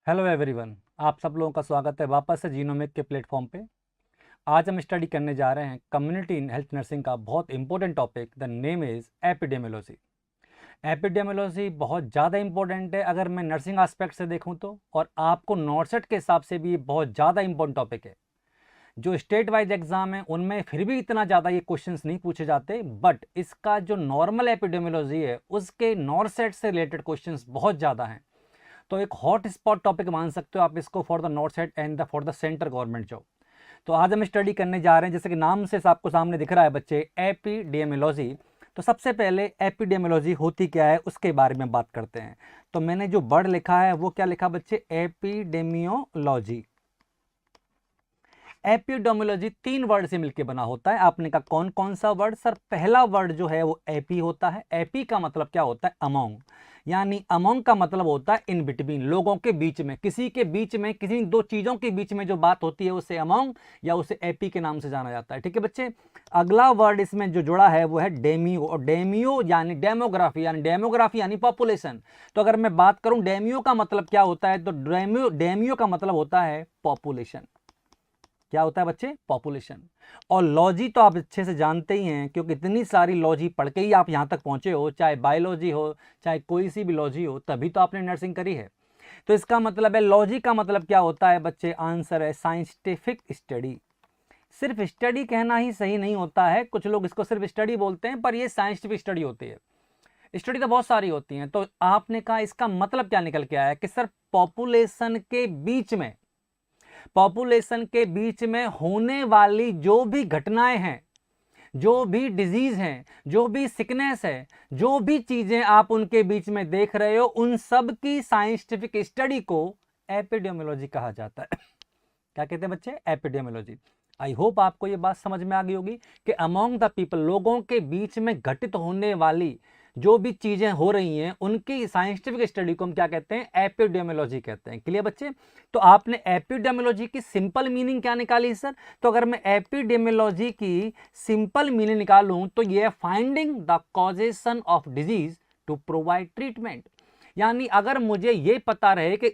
Hello everyone, आप सब लोगों का स्वागत है वापस से जीनोमिक के प्लेटफॉर्म पे। आज हम स्टडी करने जा रहे हैं कम्युनिटी इन हेल्थ नर्सिंग का बहुत important topic. The name is epidemiology. Epidemiology बहुत ज़्यादा इंपॉर्टेंट है अगर मैं नर्सिंग एस्पेक्ट से देखूं तो, और आपको नॉर्सेट के हिसाब से भी ये बहुत ज़्यादा इंपॉर्टेंट टॉपिक है। जो स्टेट वाइज एग्जाम है उनमें फिर भी इतना ज़्यादा ये क्वेश्चंस नहीं पूछे जाते, बट इसका जो नॉर्मल एपिडेमियोलॉजी है उसके नॉर्सेट से रिलेटेड क्वेश्चंस बहुत ज़्यादा हैं। तो एक हॉट स्पॉट टॉपिक मान सकते हो आप इसको for the north set and for the centre government job. तो आज हम स्टडी करने जा रहे हैं, जैसे कि नाम से आपको सामने दिख रहा है बच्चे, एपिडेमियोलॉजी। तो सबसे पहले एपिडेमियोलॉजी होती क्या है उसके बारे में बात करते हैं। तो मैंने जो वर्ड लिखा है वो क्या लिखा बच्चे, एपिडेमियोलॉजी। एपिडेमियोलॉजी 3 वर्ड से मिलकर बना होता है। आपने कहा कौन कौन सा वर्ड सर? पहला वर्ड जो है वो एपी होता है। एपी का मतलब क्या होता है? अमोंग। यानी अमोंग का मतलब होता है इन बिटवीन, लोगों के बीच में, किसी के बीच में, किसी दो चीजों के बीच में जो बात होती है उसे अमोंग या उसे एपी के नाम से जाना जाता है। ठीक है बच्चे। अगला वर्ड इसमें जो जुड़ा है वो है डेमियो। और डेमियो यानी डेमोग्राफी, यानी पॉपुलेशन। तो अगर मैं बात करूं डेमियो का मतलब क्या होता है, तो डेमियो का मतलब होता है पॉपुलेशन। क्या होता है बच्चे? पॉपुलेशन। और लॉजी तो आप अच्छे से जानते ही हैं, क्योंकि इतनी सारी लॉजी पढ़ के ही आप यहां तक पहुंचे हो, चाहे बायोलॉजी हो चाहे कोई सी भी लॉजी हो, तभी तो आपने नर्सिंग करी है। तो इसका मतलब है, लॉजी का मतलब क्या होता है बच्चे? आंसर है साइंटिफिक स्टडी। सिर्फ स्टडी कहना ही सही नहीं होता है, कुछ लोग इसको सिर्फ स्टडी बोलते हैं, पर ये साइंटिफिक स्टडी होती है। स्टडी तो बहुत सारी होती हैं। तो आपने कहा इसका मतलब क्या निकल के आया कि सर पॉपुलेशन के बीच में होने वाली जो भी घटनाएं हैं, जो भी डिजीज हैं, जो भी सिकनेस है, जो भी चीजें आप उनके बीच में देख रहे हो, उन सब की साइंटिफिक स्टडी को एपिडेमियोलॉजी कहा जाता है। क्या कहते हैं बच्चे? एपिडेमियोलॉजी। आई होप आपको ये बात समझ में आ गई होगी कि अमोंग द पीपल, लोगों के बीच में घटित होने वाली जो भी चीजें हो रही हैं उनकी साइंटिफिक स्टडी को हम क्या कहते हैं? एपिडेमियोलॉजी कहते हैं। क्लियर बच्चे? तो आपने एपिडेमियोलॉजी की सिंपल मीनिंग क्या निकाली सर? तो अगर मैं एपिडेमियोलॉजी की सिंपल मीनिंग निकालूं तो ये है finding the causation of disease to provide treatment. यानी अगर मुझे ये पता रहे कि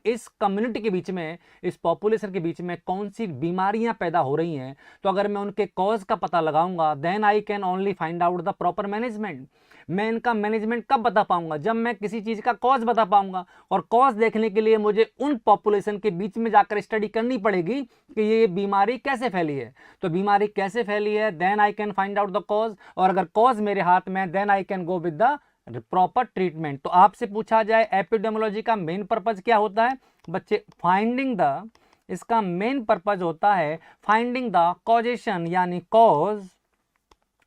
इस कम्युनिटी के बीच में, इस पॉपुलेशन के बीच में कौन सी बीमारियां पैदा हो रही हैं, तो अगर मैं उनके कॉज का पता लगाऊंगा, then I can only find out the proper management. मैं इनका मैनेजमेंट कब बता पाऊंगा? जब मैं किसी चीज का कॉज बता पाऊंगा। और कॉज देखने के लिए मुझे उन पॉपुलेशन के बीच में जाकर स्टडी करनी पड़ेगी कि ये बीमारी कैसे फैली है। तो बीमारी कैसे फैली है, then I can find out the cause. और अगर कॉज मेरे हाथ में है, then I can go with the proper treatment. तो आपसे पूछा जाए एपिडेमियोलॉजी का मेन पर्पज क्या होता है बच्चे? फाइंडिंग द, इसका मेन पर्पज होता है फाइंडिंग द कॉजेशन, यानी कॉज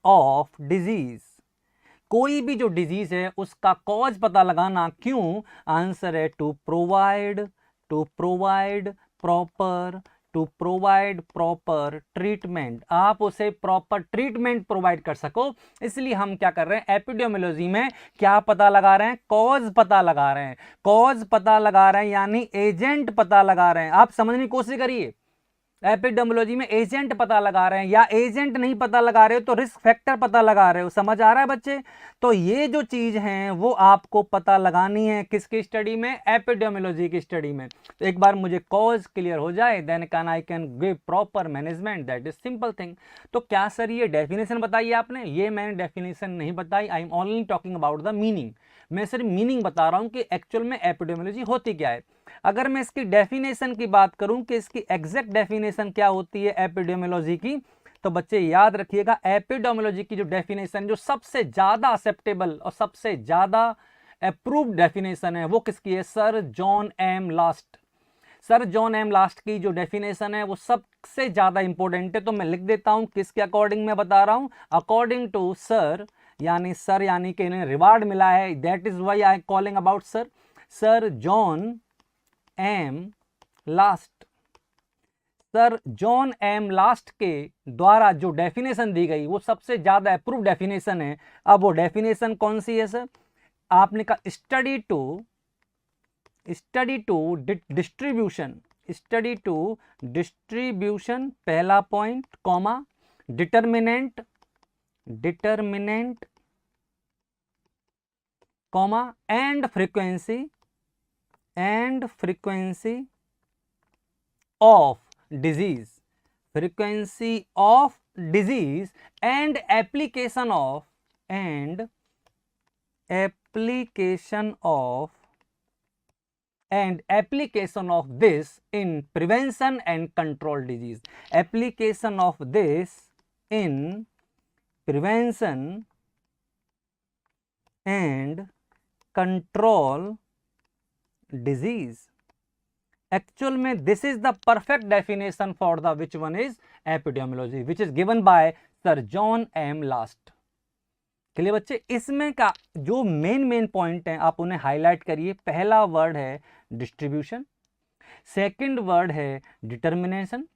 ऑफ डिजीज। कोई भी जो डिजीज है उसका कॉज पता लगाना। क्यों? आंसर है टू प्रोवाइड प्रॉपर ट्रीटमेंट। आप उसे प्रॉपर ट्रीटमेंट प्रोवाइड कर सको, इसलिए हम क्या कर रहे हैं एपिडेमियोलॉजी में? क्या पता लगा रहे हैं? कॉज पता लगा रहे हैं। कॉज पता लगा रहे हैं यानी एजेंट पता लगा रहे हैं। आप समझने की कोशिश करिए, एपिडेमियोलॉजी में एजेंट पता लगा रहे हैं, या एजेंट नहीं पता लगा रहे हो तो रिस्क फैक्टर पता लगा रहे हो। समझ आ रहा है बच्चे? तो ये जो चीज है वो आपको पता लगानी है किसकी स्टडी में? एपिडेमियोलॉजी की स्टडी में। तो एक बार मुझे कॉज क्लियर हो जाए, then can I can give proper management. That is simple thing. तो क्या सर ये डेफिनेशन बताई आपने? ये मैंने डेफिनेशन नहीं बताई, I am only talking about the meaning. मैं सिर्फ मीनिंग बता रहा हूं कि एक्चुअल में एपिडेमियोलॉजी होती क्या है। अगर मैं इसकी डेफिनेशन की बात करूं कि इसकी एग्जैक्ट डेफिनेशन क्या होती है एपिडेमियोलॉजी की, तो बच्चे याद रखिएगा, एपिडेमियोलॉजी की जो डेफिनेशन, जो सबसे ज्यादा एक्सेप्टेबल और सबसे ज्यादा अप्रूव्ड डेफिनेशन है, वो किसकी है? Sir John M Last. Sir John M Last की जो डेफिनेशन है वो सबसे ज्यादा इंपॉर्टेंट है। तो मैं लिख देता हूं किसके अकॉर्डिंग मैं बता रहा हूं, अकॉर्डिंग टू सर, यानी कि इन्हें रिवार्ड मिला है, that is why I calling about sir. Sir John M Last. Sir John M Last के द्वारा जो डेफिनेशन दी गई वो सबसे ज्यादा अप्रूव डेफिनेशन है। अब वो डेफिनेशन कौन सी है सर? आपने कहा स्टडी टू डिस्ट्रीब्यूशन, पहला point, comma, determinant, comma, and frequency and frequency of disease, frequency of disease and application of this in prevention and control disease, application of this in prevention and control disease. Actual में this is the perfect definition for the which one is epidemiology, which is given by sir John M Last. Clear बच्चे, इसमें का जो main point है आप उन्हें highlight करिए। पहला वर्ड है डिस्ट्रीब्यूशन, सेकंड वर्ड है डिटर्मिनेशन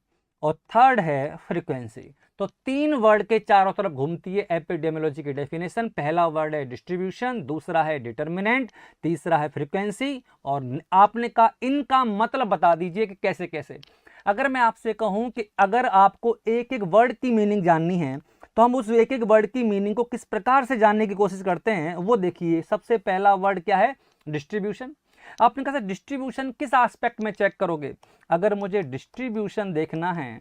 और थर्ड है फ्रीक्वेंसी। तो 3 वर्ड के चारों तरफ घूमती है एपिडेमियोलॉजी की डेफिनेशन। पहला वर्ड है डिस्ट्रीब्यूशन, दूसरा है डिटर्मिनेंट, तीसरा है फ्रीक्वेंसी। और आपने कहा इनका मतलब बता दीजिए कि कैसे कैसे। अगर मैं आपसे कहूं कि अगर आपको एक एक वर्ड की मीनिंग जाननी है तो हम उस एक एक वर्ड की मीनिंग को किस प्रकार से जानने की कोशिश करते हैं वो देखिए। सबसे पहला वर्ड क्या है? डिस्ट्रीब्यूशन। आपने कहा डिस्ट्रीब्यूशन किस एस्पेक्ट में चेक करोगे? अगर मुझे डिस्ट्रीब्यूशन देखना है,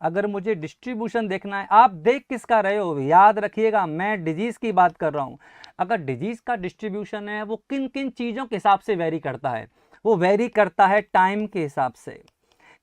अगर मुझे डिस्ट्रीब्यूशन देखना है, आप देख किसका रहे हो? याद रखिएगा मैं डिजीज की बात कर रहा हूं। अगर डिजीज का डिस्ट्रीब्यूशन है वो किन किन चीजों के हिसाब से वेरी करता है? वो वेरी करता है टाइम के हिसाब से,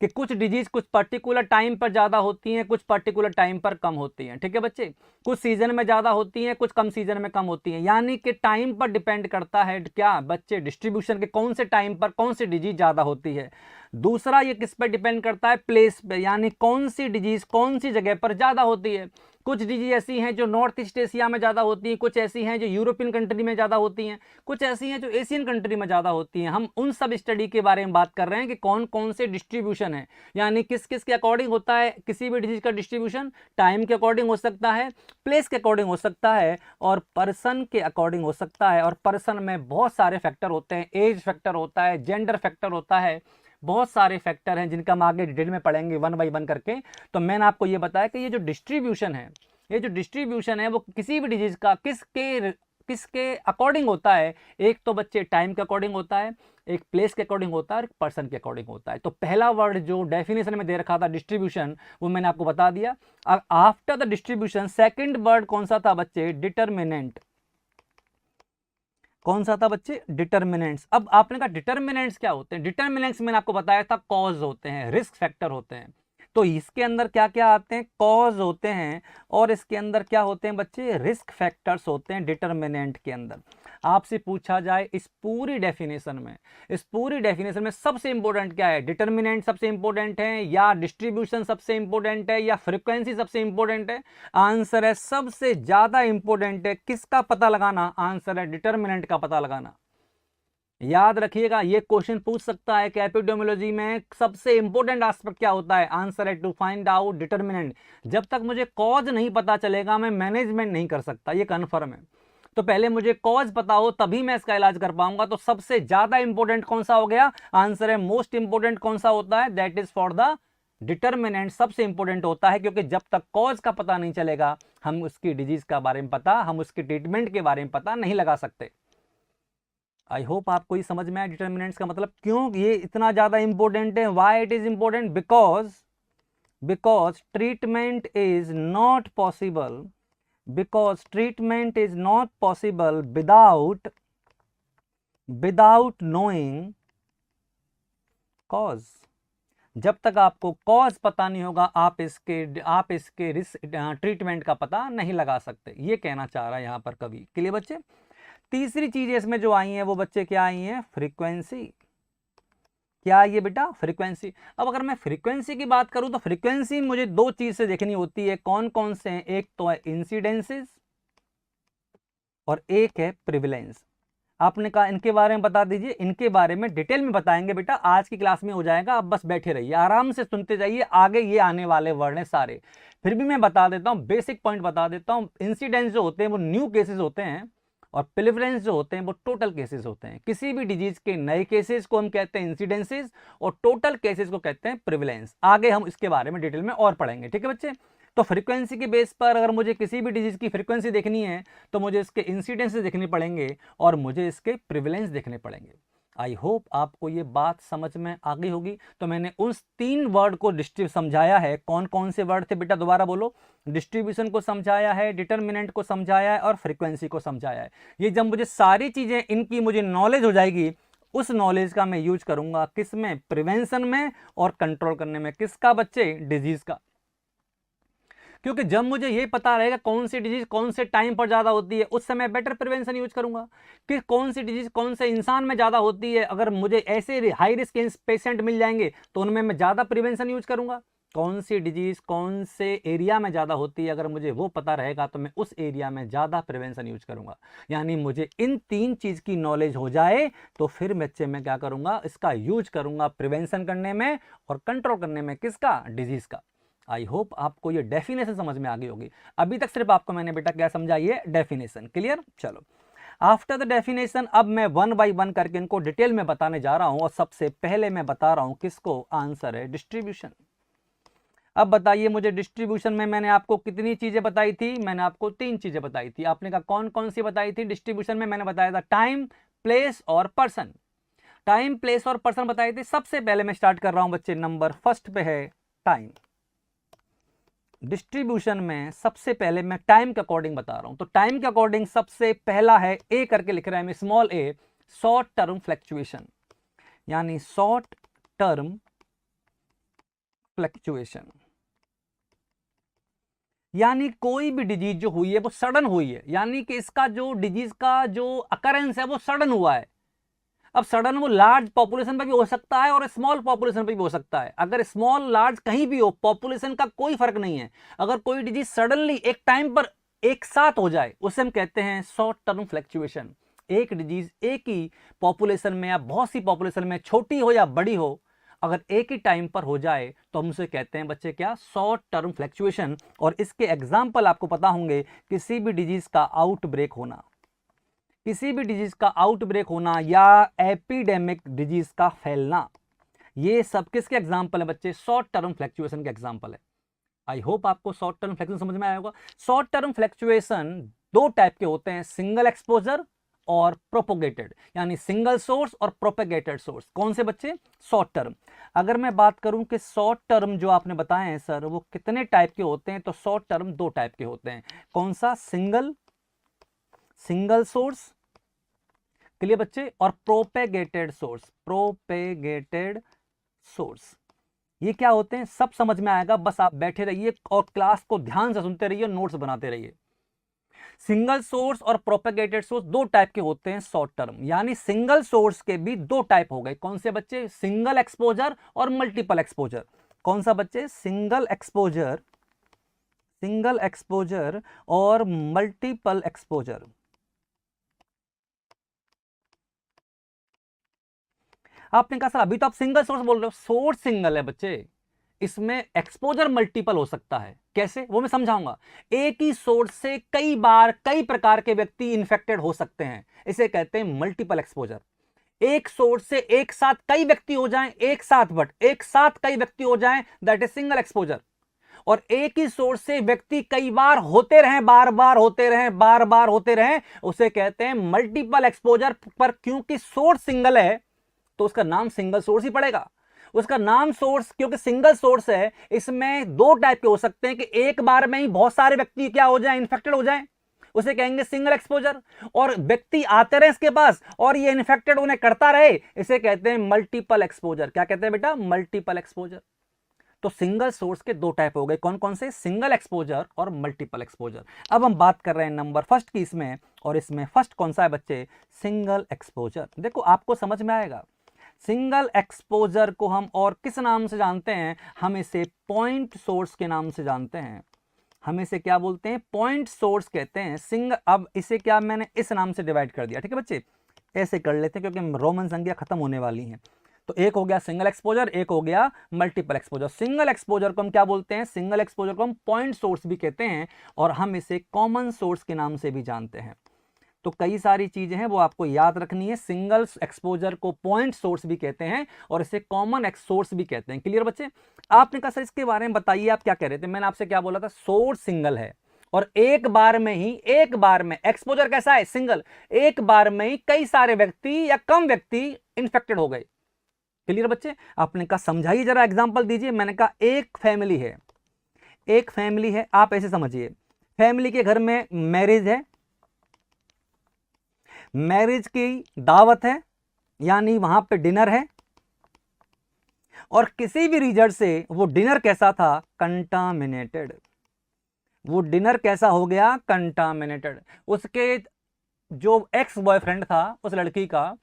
कि कुछ डिजीज कुछ पर्टिकुलर टाइम पर ज़्यादा होती हैं, कुछ पर्टिकुलर टाइम पर कम होती हैं। ठीक है बच्चे, कुछ सीजन में ज़्यादा होती हैं, कुछ कम सीजन में कम होती हैं। यानी कि टाइम पर डिपेंड करता है क्या बच्चे डिस्ट्रीब्यूशन के कौन से टाइम पर कौन सी डिजीज ज़्यादा होती है। दूसरा ये किस पर डिपेंड करता है? प्लेस पे, यानी कौन सी डिजीज कौन सी जगह पर ज़्यादा होती है। कुछ डिजीज ऐसी हैं जो नॉर्थ ईस्ट एशिया में ज़्यादा होती हैं, कुछ ऐसी हैं जो यूरोपियन कंट्री में ज़्यादा होती हैं, कुछ ऐसी हैं जो एशियन कंट्री में ज़्यादा होती हैं। हम उन सब स्टडी के बारे में बात कर रहे हैं कि कौन कौन से डिस्ट्रीब्यूशन है, यानी किस किस के अकॉर्डिंग होता है किसी भी डिजीज का डिस्ट्रीब्यूशन। टाइम के अकॉर्डिंग हो सकता है, प्लेस के अकॉर्डिंग हो सकता है और पर्सन के अकॉर्डिंग हो सकता है। और पर्सन में बहुत सारे फैक्टर होते हैं, एज फैक्टर होता है, जेंडर फैक्टर होता है, बहुत सारे फैक्टर हैं जिनका हम आगे डिटेल में पढ़ेंगे 1 बाय 1 करके। तो मैंने आपको ये बताया कि ये जो डिस्ट्रीब्यूशन है, ये जो डिस्ट्रीब्यूशन है वो किसी भी डिजीज का किसके अकॉर्डिंग होता है। एक तो बच्चे टाइम के अकॉर्डिंग होता है, एक प्लेस के अकॉर्डिंग होता है और एक पर्सन के अकॉर्डिंग होता है। तो पहला वर्ड जो डेफिनेशन में दे रखा था डिस्ट्रीब्यूशन, वो मैंने आपको बता दिया। और after the distribution second word कौन सा था बच्चे? डिटर्मिनेंट। कौन सा था बच्चे? डिटर्मिनेंट्स। अब आपने कहा डिटर्मिनेंट्स क्या होते हैं? डिटर्मिनेंट्स मैंने आपको बताया था कॉज होते हैं, रिस्क फैक्टर होते हैं। तो इसके अंदर क्या क्या आते हैं? कॉज होते हैं और इसके अंदर क्या होते हैं बच्चे? रिस्क फैक्टर्स होते हैं डिटर्मिनेंट के अंदर। आपसे पूछा जाए इस पूरी डेफिनेशन में सबसे इंपॉर्टेंट क्या है? डिटर्मिनेंट सबसे इंपॉर्टेंट है या डिस्ट्रीब्यूशन सबसे इंपॉर्टेंट है या फ्रीक्वेंसी सबसे इंपॉर्टेंट है? आंसर है सबसे ज्यादा इंपॉर्टेंट है किसका पता लगाना? आंसर है डिटर्मिनेंट का पता लगाना। याद रखिएगा ये क्वेश्चन पूछ सकता है कि एपिडेमियोलॉजी में सबसे इंपॉर्टेंट एस्पेक्ट क्या होता है? आंसर है टू फाइंड आउट डिटर्मिनेंट। जब तक मुझे कॉज नहीं पता चलेगा मैं मैनेजमेंट नहीं कर सकता, ये कन्फर्म है। तो पहले मुझे कॉज पता हो तभी मैं इसका इलाज कर पाऊंगा। तो सबसे ज्यादा इंपॉर्टेंट कौन सा हो गया? आंसर है मोस्ट इंपॉर्टेंट कौन सा होता है? That is for the determinant सबसे इंपॉर्टेंट होता है, क्योंकि जब तक कॉज का पता नहीं चलेगा हम उसकी डिजीज का बारे में पता, हम उसके ट्रीटमेंट के बारे में पता नहीं लगा सकते। आई होप आपको ये समझ में आया डिटर्मिनेंट्स का मतलब क्यों ये इतना ज्यादा इंपॉर्टेंट है। Why it is important? Because treatment is not possible, because treatment is not possible without knowing cause. जब तक आपको कॉज पता नहीं होगा आप इसके ट्रीटमेंट का पता नहीं लगा सकते। ये कहना चाह रहा है यहां पर कवि। क्लियर बच्चे? तीसरी चीज इसमें जो आई है वो बच्चे क्या आई है? फ्रीक्वेंसी। क्या आई है बेटा? फ्रीक्वेंसी। अब अगर मैं फ्रीक्वेंसी की बात करूं तो फ्रीक्वेंसी मुझे 2 चीज से देखनी होती है। कौन कौन से हैं? एक तो है इंसिडेंसेस और एक है प्रिविलेंस। आपने कहा इनके बारे में बता दीजिए। इनके बारे में डिटेल में बताएंगे बेटा, आज की क्लास में हो जाएगा। आप बस बैठे रहिए, आराम से सुनते जाइए, आगे ये आने वाले वर्ड हैं सारे। फिर भी मैं बता देता हूं, बेसिक पॉइंट बता देता हूं। इंसिडेंस जो होते हैं वो न्यू केसेस होते हैं और प्रिवलेंस जो होते हैं वो टोटल केसेस होते हैं। किसी भी डिजीज के नए केसेस को हम कहते हैं इंसिडेंसेस और टोटल केसेस को कहते हैं प्रिवलेंस। आगे हम इसके बारे में डिटेल में और पढ़ेंगे। ठीक है बच्चे? तो फ्रीक्वेंसी के बेस पर अगर मुझे किसी भी डिजीज की फ्रीक्वेंसी देखनी है तो मुझे इसके इंसिडेंसेस देखने पड़ेंगे और मुझे इसके प्रिवलेंस देखने पड़ेंगे। आई होप आपको ये बात समझ में आ गई होगी। तो मैंने उस 3 वर्ड को समझाया है। कौन कौन से वर्ड थे बेटा, दोबारा बोलो। डिस्ट्रीब्यूशन को समझाया है, डिटर्मिनेंट को समझाया है और फ्रीक्वेंसी को समझाया है। ये जब मुझे सारी चीजें इनकी मुझे नॉलेज हो जाएगी, उस नॉलेज का मैं यूज करूंगा किस में, प्रिवेंशन में और कंट्रोल करने में। किसका बच्चे, डिजीज का। क्योंकि जब मुझे ये पता रहेगा कौन सी डिजीज कौन से टाइम पर ज्यादा होती है, उस समय बेटर प्रिवेंशन यूज करूंगा। कि कौन सी डिजीज कौन से इंसान में ज्यादा होती है, अगर मुझे ऐसे हाई रिस्क पेशेंट मिल जाएंगे तो उनमें मैं ज्यादा प्रिवेंशन यूज करूंगा। कौन सी डिजीज कौन से एरिया में ज्यादा होती है, अगर मुझे वो पता रहेगा तो मैं उस एरिया में ज्यादा प्रिवेंशन यूज करूंगा। यानी मुझे इन 3 चीज की नॉलेज हो जाए तो फिर बच्चे मैं क्या करूंगा, इसका यूज करूंगा प्रिवेंशन करने में और कंट्रोल करने में। किसका, डिजीज का। आई होप आपको ये डेफिनेशन समझ में आ गई होगी। अभी तक सिर्फ आपको मैंने बेटा क्या समझाई है, डेफिनेशन। क्लियर। चलो आफ्टर द डेफिनेशन अब मैं 1 बाई 1 करके इनको डिटेल में बताने जा रहा हूं। और सबसे पहले मैं बता रहा हूं किसको, आंसर है डिस्ट्रीब्यूशन। अब बताइए मुझे, डिस्ट्रीब्यूशन में मैंने आपको कितनी चीजें बताई थी, मैंने आपको 3 चीजें बताई थी। आपने कहा कौन कौन सी बताई थी डिस्ट्रीब्यूशन में, मैंने बताया था टाइम, प्लेस और पर्सन। टाइम, प्लेस और पर्सन बताए थे। सबसे पहले मैं स्टार्ट कर रहा हूं बच्चे, नंबर फर्स्ट पे है टाइम। डिस्ट्रीब्यूशन में सबसे पहले मैं टाइम के अकॉर्डिंग बता रहा हूं। तो टाइम के अकॉर्डिंग सबसे पहला है, ए करके लिख रहे हैं, स्मॉल ए, शॉर्ट टर्म फ्लैक्चुएशन। यानी शॉर्ट टर्म फ्लैक्चुएशन, यानी कोई भी डिजीज जो हुई है वो सडन हुई है। यानी कि इसका जो डिजीज का जो अकरेंस है वो सडन हुआ है। अब सडन वो लार्ज पॉपुलेशन पर भी हो सकता है और स्मॉल पॉपुलेशन पर भी हो सकता है। अगर स्मॉल लार्ज कहीं भी हो, पॉपुलेशन का कोई फर्क नहीं है। अगर कोई डिजीज सडनली एक टाइम पर एक साथ हो जाए, उसे हम कहते हैं शॉर्ट टर्म फ्लैक्चुएशन। एक डिजीज एक ही पॉपुलेशन में या बहुत सी पॉपुलेशन में, छोटी हो या बड़ी हो, अगर एक ही टाइम पर हो जाए तो हम उसे कहते हैं बच्चे क्या, शॉर्ट टर्म फ्लैक्चुएशन। और इसके एग्जाम्पल आपको पता होंगे, किसी भी डिजीज का आउटब्रेक होना, किसी भी डिजीज का आउटब्रेक होना या एपिडेमिक डिजीज का फैलना, ये सब किसके एग्जाम्पल है बच्चे, शॉर्ट टर्म फ्लैक्चुएशन के एग्जाम्पल है। आई होप आपको शॉर्ट टर्म फ्लैक्चुएशन समझ में आया होगा। शॉर्ट टर्म फ्लैक्चुएशन 2 टाइप के होते हैं, सिंगल एक्सपोजर और प्रोपोगेटेड। यानी सिंगल सोर्स और प्रोपेगेटेड सोर्स। कौन से बच्चे, शॉर्ट टर्म। अगर मैं बात करूं कि शॉर्ट टर्म जो आपने बताए हैं सर वो कितने टाइप के होते हैं, तो शॉर्ट टर्म 2 टाइप के होते हैं। कौन सा, सिंगल सोर्स, क्लियर बच्चे, और प्रोपेगेटेड सोर्स, प्रोपेगेटेड सोर्स। ये क्या होते हैं सब समझ में आएगा, बस आप बैठे रहिए और क्लास को ध्यान से सुनते रहिए, नोट्स बनाते रहिए। सिंगल सोर्स और प्रोपेगेटेड सोर्स 2 टाइप के होते हैं शॉर्ट टर्म। यानी सिंगल सोर्स के भी 2 टाइप हो गए। कौन से बच्चे, सिंगल एक्सपोजर और मल्टीपल एक्सपोजर। कौन सा बच्चे, सिंगल एक्सपोजर और मल्टीपल एक्सपोजर। आपने कहा सर अभी तो आप सिंगल सोर्स बोल रहे हो, सोर्स सिंगल है बच्चे, इसमें एक्सपोजर मल्टीपल हो सकता है। कैसे, वो मैं समझाऊंगा। एक ही सोर्स से कई बार कई प्रकार के व्यक्ति इंफेक्टेड हो सकते हैं, इसे कहते हैं मल्टीपल एक्सपोजर। एक सोर्स से एक साथ कई व्यक्ति हो जाएं, एक साथ कई व्यक्ति हो जाएं, दैट इज सिंगल एक्सपोजर। और एक ही सोर्स से व्यक्ति कई बार होते रहें, बार बार होते रहें, उसे कहते हैं मल्टीपल एक्सपोजर। पर क्योंकि सोर्स सिंगल है तो उसका नाम सिंगल सोर्स ही पड़ेगा। उसका नाम सोर्स, क्योंकि सिंगल सोर्स है, इसमें 2 टाइप के हो सकते हैं कि एक बार में ही बहुत सारे व्यक्ति क्या हो जाएं, इंफेक्टेड हो जाएं, उसे कहेंगे सिंगल एक्सपोजर। और व्यक्ति आते रहे इसके पास और ये इन्फेक्टेड उन्हें करता रहे, इसे कहते हैं मल्टीपल एक्सपोजर। क्या कहते हैं बेटा, मल्टीपल एक्सपोजर। तो सिंगल सोर्स के 2 टाइप हो गए, कौन कौन से, सिंगल एक्सपोजर और मल्टीपल एक्सपोजर। अब हम बात कर रहे हैं नंबर फर्स्ट की इसमें, और इसमें फर्स्ट कौन सा है बच्चे, सिंगल एक्सपोजर। देखो आपको समझ में आएगा। सिंगल एक्सपोजर को हम और किस नाम से जानते हैं, हम इसे पॉइंट सोर्स के नाम से जानते हैं। हम इसे क्या बोलते हैं, पॉइंट सोर्स कहते हैं। अब इसे क्या मैंने इस नाम से डिवाइड कर दिया, ठीक है बच्चे, ऐसे कर लेते हैं क्योंकि रोमन संख्या खत्म होने वाली है। तो एक हो गया सिंगल एक्सपोजर, एक हो गया मल्टीपल एक्सपोजर। सिंगल एक्सपोजर को हम क्या बोलते हैं, सिंगल एक्सपोजर को हम पॉइंट सोर्स भी कहते हैं और हम इसे कॉमन सोर्स के नाम से भी जानते हैं। तो कई सारी चीजें हैं वो आपको याद रखनी है। सिंगल एक्सपोजर को पॉइंट सोर्स भी कहते हैं और इसे कॉमन सोर्स भी कहते हैं। क्लियर बच्चे। आपने कहा सर इसके बारे में बताइए, आप क्या कह रहे थे। मैंने आपसे क्या बोला था, सोर्स सिंगल है और एक बार में एक्सपोजर कैसा है, सिंगल, एक बार में ही कई सारे व्यक्ति या कम व्यक्ति इन्फेक्टेड हो गए। क्लियर बच्चे? आपने कहा समझाइए जरा, एग्जांपल दीजिए। मैंने कहा एक फैमिली है, एक फैमिली है, आप ऐसे समझिए, फैमिली के घर में मैरिज है, मैरिज की दावत है, यानी वहां पे डिनर है, और किसी भी रीजन से वो डिनर कैसा था? कंटामिनेटेड। वो डिनर कैसा हो गया? कंटामिनेटेड। उसके जो एक्स बॉयफ्रेंड था उस लड़की का,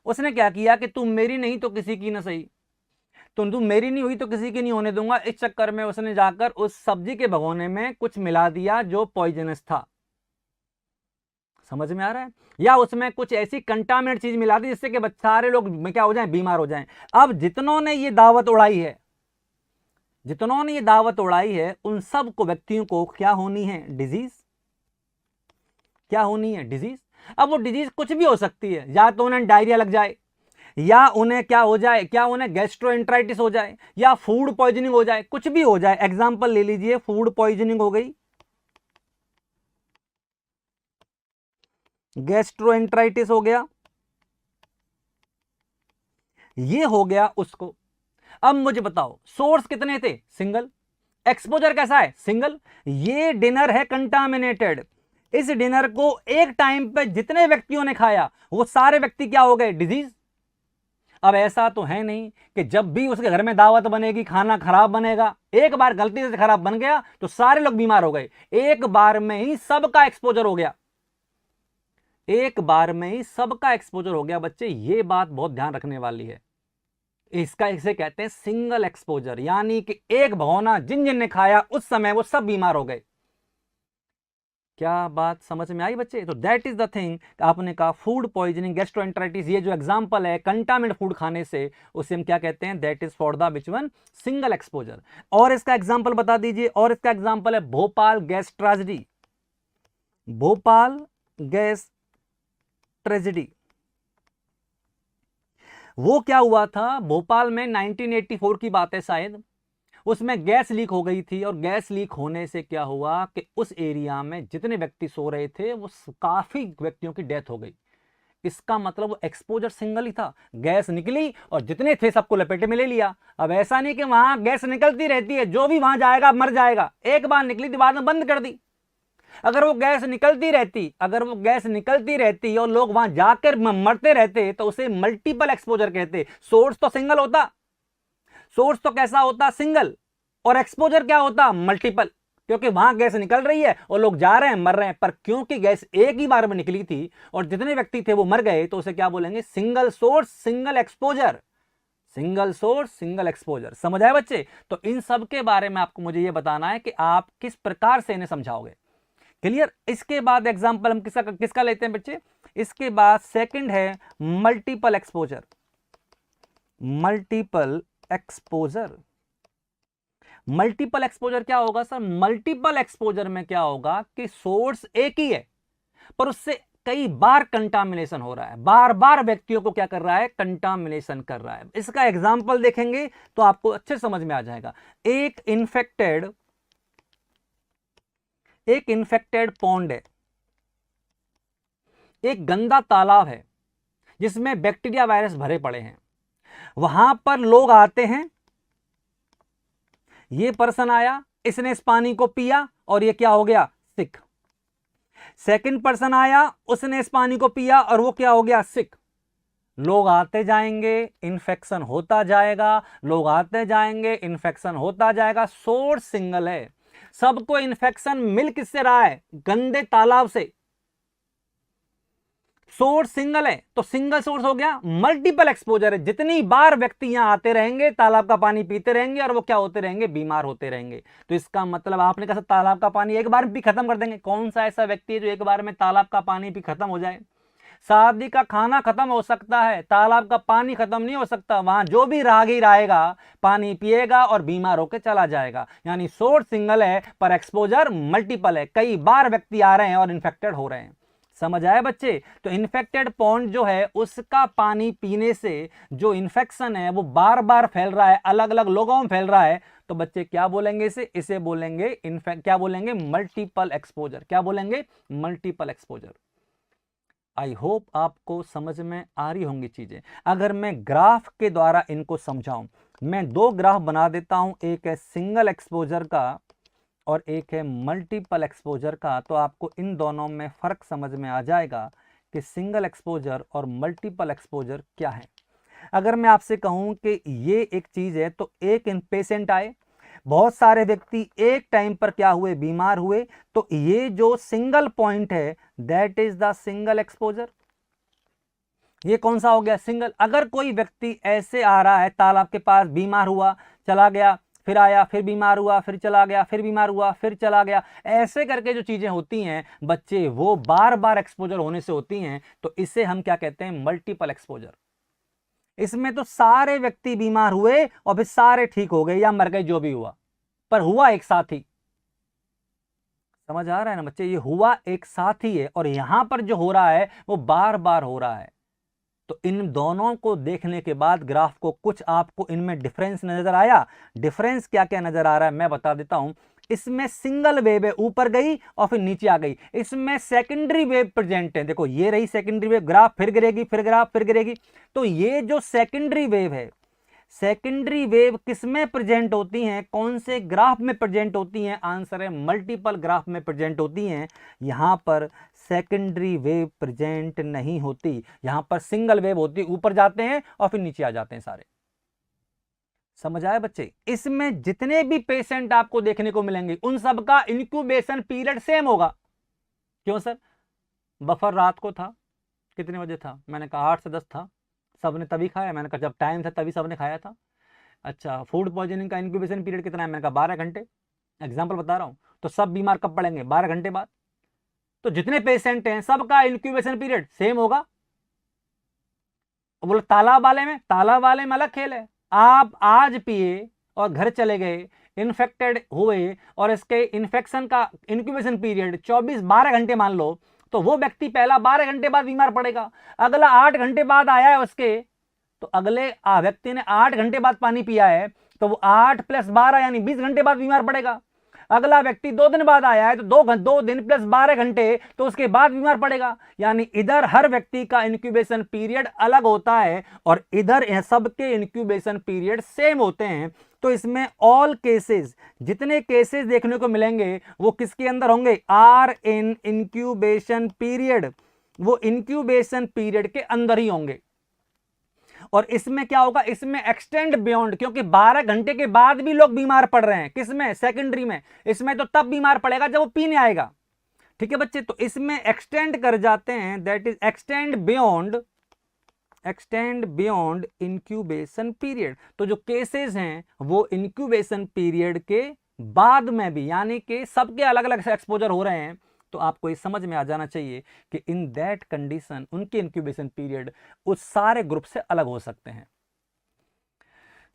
उसने क्या किया कि तुम मेरी नहीं तो किसी की ना सही, तुम मेरी नहीं हुई तो किसी की नहीं होने दूंगा, इस चक्कर में उसने जाकर उस सब्जी के भगोने में कुछ मिला दिया जो पॉइजनस था। समझ में आ रहा है? या उसमें कुछ ऐसी कंटामिनेट चीज मिला दी जिससे कि सारे लोग क्या हो जाएं? बीमार हो जाएं। अब जितनों ने ये दावत उड़ाई है, जितनों ने ये दावत उड़ाई है, उन सब को व्यक्तियों को क्या होनी है? डिजीज। क्या होनी है? डिजीज। अब वो डिजीज कुछ भी हो सकती है, या तो उन्हें डायरिया लग जाए, या उन्हें क्या हो जाए? क्या उन्हें गैस्ट्रोएंटराइटिस हो जाए, या फूड पॉइजनिंग हो जाए, कुछ भी हो जाए। एग्जांपल ले लीजिए, फूड पॉइजनिंग हो गई, गैस्ट्रोएंटराइटिस हो गया, ये हो गया उसको। अब मुझे बताओ, सोर्स कितने थे? सिंगल। एक्सपोजर कैसा है? सिंगल। ये डिनर है कंटामिनेटेड। इस डिनर को एक टाइम पे जितने व्यक्तियों ने खाया, वो सारे व्यक्ति क्या हो गए? डिजीज। अब ऐसा तो है नहीं कि जब भी उसके घर में दावत बनेगी खाना खराब बनेगा। एक बार गलती से खराब बन गया तो सारे लोग बीमार हो गए, एक बार में ही सबका एक्सपोजर हो गया, एक बार में ही सबका एक्सपोजर हो गया। बच्चे ये बात बहुत ध्यान रखने वाली है। इसका इसे कहते हैं सिंगल एक्सपोजर, यानी कि एक भगोना जिन जिन ने खाया उस समय वो सब बीमार हो गए। क्या बात समझ में आई बच्चे? तो दैट इज द थिंग। आपने कहा फूड पॉइजनिंग, गैस्ट्रोएंटराइटिस, ये जो एग्जांपल है कंटामिनेटेड फूड खाने से, उसे हम क्या कहते हैं? That is for the which one? Single exposure. और इसका एग्जांपल बता दीजिए। और इसका एग्जांपल है Bhopal gas tragedy. Bhopal gas tragedy, वो क्या हुआ था? भोपाल में 1984 की बात है शायद, उसमें गैस लीक हो गई थी, और गैस लीक होने से क्या हुआ कि उस एरिया में जितने व्यक्ति सो रहे थे वो काफी व्यक्तियों की डेथ हो गई। इसका मतलब वो एक्सपोजर सिंगल ही था। गैस निकली और जितने थे सबको लपेटे में ले लिया। अब ऐसा नहीं कि वहां गैस निकलती रहती है, जो भी वहां जाएगा मर जाएगा। एक बार निकली थी, बाद में बंद कर दी। अगर वो गैस निकलती रहती, अगर वो गैस निकलती रहती और लोग वहां जाकर मरते रहते तो उसे मल्टीपल एक्सपोजर कहते। सोर्स तो सिंगल होता, सोर्स तो कैसा होता? सिंगल, और एक्सपोजर क्या होता? मल्टीपल, क्योंकि वहां गैस निकल रही है और लोग जा रहे हैं मर रहे हैं। पर क्योंकि गैस एक ही बार में निकली थी और जितने व्यक्ति थे वो मर गए, तो उसे क्या बोलेंगे? Single source single exposure. Single source single exposure. समझ आए बच्चे? तो इन सब के बारे में आपको मुझे ये बताना है कि आप किस प्रकार से इन्हें समझाओगे। क्लियर? इसके बाद एग्जांपल हम किसका किसका लेते हैं बच्चे? इसके बाद सेकंड है multiple exposure. Multiple exposure. Multiple exposure क्या होगा सर? मल्टीपल एक्सपोजर में क्या होगा कि सोर्स एक ही है पर उससे कई बार कंटामिनेशन हो रहा है, बार बार व्यक्तियों को क्या कर रहा है? कंटामिनेशन कर रहा है। इसका एग्जांपल देखेंगे तो आपको अच्छे समझ में आ जाएगा। एक इन्फेक्टेड पॉन्ड है, एक गंदा तालाब है जिसमें बैक्टीरिया वायरस भरे पड़े हैं। वहां पर लोग आते हैं, ये पर्सन आया, इसने इस पानी को पिया और ये क्या हो गया? सिक। सेकंड पर्सन आया, उसने इस पानी को पिया और वो क्या हो गया? सिक। लोग आते जाएंगे, इन्फेक्शन होता जाएगा, लोग आते जाएंगे, इन्फेक्शन होता जाएगा। सोर्स सिंगल है, सबको इन्फेक्शन मिल किससे रहा है? गंदे तालाब से। सोर्स सिंगल है तो सिंगल सोर्स हो गया। मल्टीपल एक्सपोजर है, जितनी बार व्यक्ति यहां आते रहेंगे, तालाब का पानी पीते रहेंगे और वो क्या होते रहेंगे? बीमार होते रहेंगे। तो इसका मतलब आपने कहा तालाब का पानी एक बार भी खत्म कर देंगे। कौन सा ऐसा व्यक्ति है जो एक बार में तालाब का पानी भी खत्म हो जाए? शादी का खाना खत्म हो सकता है, तालाब का पानी खत्म नहीं हो सकता। वहां जो भी राहगीर आएगा पानी पिएगा और बीमार होकर चला जाएगा। यानी सोर्स सिंगल है पर एक्सपोजर मल्टीपल है, कई बार व्यक्ति आ रहे हैं और इन्फेक्टेड हो रहे हैं। समझ आए बच्चे? तो इन्फेक्टेड पॉन्ड जो है उसका पानी पीने से जो इन्फेक्शन है वो बार बार फैल रहा है, अलग अलग लोगों में फैल रहा है। तो बच्चे क्या बोलेंगे इसे बोलेंगे क्या बोलेंगे? Multiple exposure. क्या बोलेंगे? Multiple exposure. आई होप आपको समझ में आ रही होंगी चीजें। अगर मैं ग्राफ के द्वारा इनको समझाऊं, मैं दो ग्राफ बना देता हूं, एक है सिंगल एक्सपोजर का और एक है मल्टीपल एक्सपोजर का, तो आपको इन दोनों में फर्क समझ में आ जाएगा कि सिंगल एक्सपोजर और मल्टीपल एक्सपोजर क्या है। अगर मैं आपसे कहूं कि ये एक चीज है, तो एक पेशेंट आए, बहुत सारे व्यक्ति एक टाइम पर क्या हुए, बीमार हुए, तो ये जो सिंगल पॉइंट है that is the single exposure. ये कौन सा हो गया, सिंगल। अगर कोई व्यक्ति ऐसे आ रहा है तालाब के पास, बीमार हुआ, चला गया, फिर आया, फिर बीमार हुआ, फिर चला गया, फिर बीमार हुआ, फिर चला गया, ऐसे करके जो चीजें होती हैं बच्चे, वो बार बार एक्सपोजर होने से होती हैं, तो इसे हम क्या कहते हैं, मल्टीपल एक्सपोजर। इसमें तो सारे व्यक्ति बीमार हुए और फिर सारे ठीक हो गए या मर गए, जो भी हुआ, पर हुआ एक साथ ही। समझ आ रहा है ना बच्चे, ये हुआ एक साथ ही है, और यहां पर जो हो रहा है वो बार बार हो रहा है। तो इन दोनों को देखने के बाद ग्राफ को कुछ आपको इनमें डिफरेंस नजर आया। डिफरेंस क्या क्या नजर आ रहा है मैं बता देता हूं। इसमें सिंगल वेव है, ऊपर गई और फिर नीचे आ गई। इसमें सेकेंडरी वेव प्रेजेंट है, देखो ये रही सेकेंडरी वेव, ग्राफ फिर गिरेगी, फिर ग्राफ फिर गिरेगी। तो ये जो सेकेंडरी वेव है, सेकेंडरी वेव किसमें प्रेजेंट होती हैं, कौन से ग्राफ में प्रेजेंट होती हैं, आंसर है मल्टीपल ग्राफ में प्रेजेंट होती हैं। यहां पर सेकेंडरी वेव प्रेजेंट नहीं होती, यहां पर सिंगल वेव होती, ऊपर जाते हैं और फिर नीचे आ जाते हैं सारे। समझ आए बच्चे। इसमें जितने भी पेशेंट आपको देखने को मिलेंगे उन सबका इंक्यूबेशन पीरियड सेम होगा। क्यों सर, बफर रात को था, कितने बजे था, मैंने कहा 8 से 10 था, सबने तभी खाया, मैंने कहा जब टाइम था तभी सबने खाया था। अच्छा, फूड पॉइजनिंग का इंक्यूबेशन पीरियड कितना है, मैंने कहा 12 घंटे, एग्जाम्पल बता रहा हूं। तो सब बीमार कब पड़ेंगे, 12 घंटे बाद। तो जितने पेशेंट हैं सबका इंक्यूबेशन पीरियड सेम होगा। बोलो तालाब वाले में अलग खेल है। आप आज पिए और घर चले गए, इन्फेक्टेड हुए, और इसके इन्फेक्शन का इंक्यूबेशन पीरियड 12 घंटे मान लो, तो वो व्यक्ति पहला 12 घंटे बाद बीमार पड़ेगा। अगला 8 घंटे बाद आया है उसके, तो अगले व्यक्ति ने 8 घंटे बाद पानी पिया है, तो वो 8 + 12 यानी 20 घंटे बाद बीमार पड़ेगा। अगला व्यक्ति 2 दिन बाद आया है, तो 2 दिन + 12 घंटे, तो उसके बाद बीमार पड़ेगा। यानी इधर हर व्यक्ति का इंक्यूबेशन पीरियड अलग होता है और इधर सबके इंक्यूबेशन पीरियड सेम होते हैं। तो इसमें ऑल केसेस, जितने केसेस देखने को मिलेंगे वो किसके अंदर होंगे, आर इन इंक्यूबेशन पीरियड, वो इंक्यूबेशन पीरियड के अंदर ही होंगे। और इसमें क्या होगा, इसमें एक्सटेंड बियॉन्ड, क्योंकि 12 घंटे के बाद भी लोग बीमार पड़ रहे हैं, किसमें, सेकेंडरी में। इसमें तो तब बीमार पड़ेगा जब वो पीने आएगा। ठीक है बच्चे, तो इसमें एक्सटेंड कर जाते हैं, that is extend beyond incubation period. तो जो केसेस हैं वो इंक्यूबेशन पीरियड के बाद में भी, यानी कि सबके अलग अलग एक्सपोजर हो रहे हैं, तो आपको ये समझ में आ जाना चाहिए कि इन दैट कंडीशन उनके इंक्यूबेशन पीरियड उस सारे ग्रुप से अलग हो सकते हैं।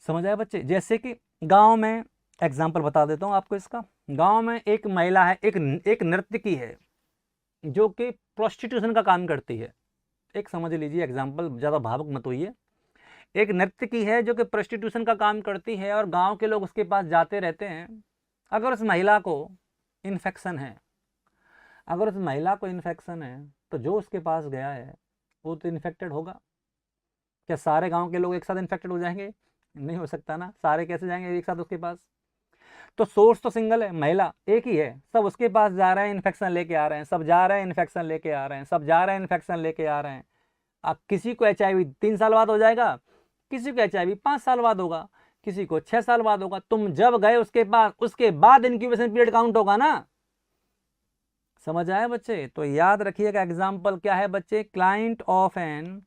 समझ आया बच्चे। जैसे कि गांव में, एग्जांपल बता देता हूं आपको इसका। गांव में एक महिला है, एक नर्तकी है जो कि प्रोस्टिट्यूशन का काम करती है। एक समझ लीजिए एग्जाम्पल, ज़्यादा भावुक मत होइए। एक नर्तकी है जो कि प्रोस्टिट्यूशन का काम करती है और गांव के लोग उसके पास जाते रहते हैं। अगर उस महिला को इन्फेक्शन है, तो जो उसके पास गया है वो तो इन्फेक्टेड होगा। क्या सारे गांव के लोग एक साथ इन्फेक्टेड हो जाएंगे, नहीं हो सकता ना। सारे कैसे जाएंगे एक साथ उसके पास। तो सोर्स तो सिंगल है, महिला एक ही है, सब उसके पास जा रहे हैं, इन्फेक्शन लेके आ रहे हैं, सब जा रहे हैं, इन्फेक्शन लेके आ रहे हैं, सब जा रहे हैं, इन्फेक्शन लेके आ रहे हैं। अब किसी को HIV 3 साल बाद हो जाएगा, किसी को HIV 5 साल बाद होगा, किसी को 6 साल बाद होगा। तुम जब गए उसके पास, उसके बाद इंक्यूबेशन पीरियड काउंट होगा ना। समझ आए बच्चे। तो याद रखिएगा एग्जाम्पल क्या है बच्चे, क्लाइंट ऑफ एन,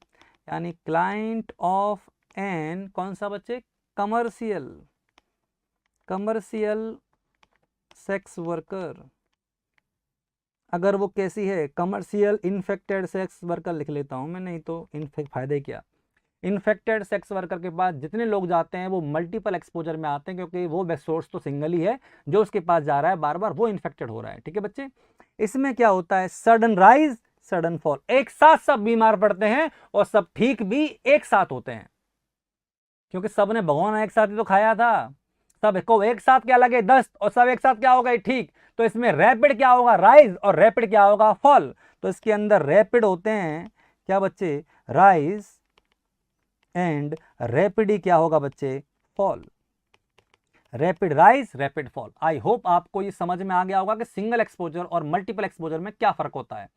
यानी क्लाइंट ऑफ एन कौन सा बच्चे, कमर्शियल सेक्स वर्कर। अगर वो कैसी है, कमर्शियल इन्फेक्टेड सेक्स वर्कर लिख लेता हूं मैं, नहीं तो फायदे क्या। इन्फेक्टेड सेक्स वर्कर के पास जितने लोग जाते हैं वो मल्टीपल एक्सपोजर में आते हैं, क्योंकि वो सोर्स तो सिंगल ही है, जो उसके पास जा रहा है बार बार वो इन्फेक्टेड हो रहा है। ठीक है बच्चे। इसमें क्या होता है, सडन राइज सडन फॉल, एक साथ सब बीमार पड़ते हैं और सब ठीक भी एक साथ होते हैं, क्योंकि सबने भगवान एक साथ ही तो खाया था। सब को एक साथ क्या लगे, दस्त, और सब एक साथ क्या हो गए, ठीक। तो इसमें रैपिड क्या होगा, राइज, और रैपिड क्या होगा, फॉल। तो इसके अंदर रैपिड होते हैं क्या बच्चे, राइज, एंड रैपिड क्या होगा बच्चे, fall. Rapid rise, rapid fall. I hope आपको ये समझ में आ गया होगा कि सिंगल एक्सपोजर और मल्टीपल एक्सपोजर में क्या फर्क होता है,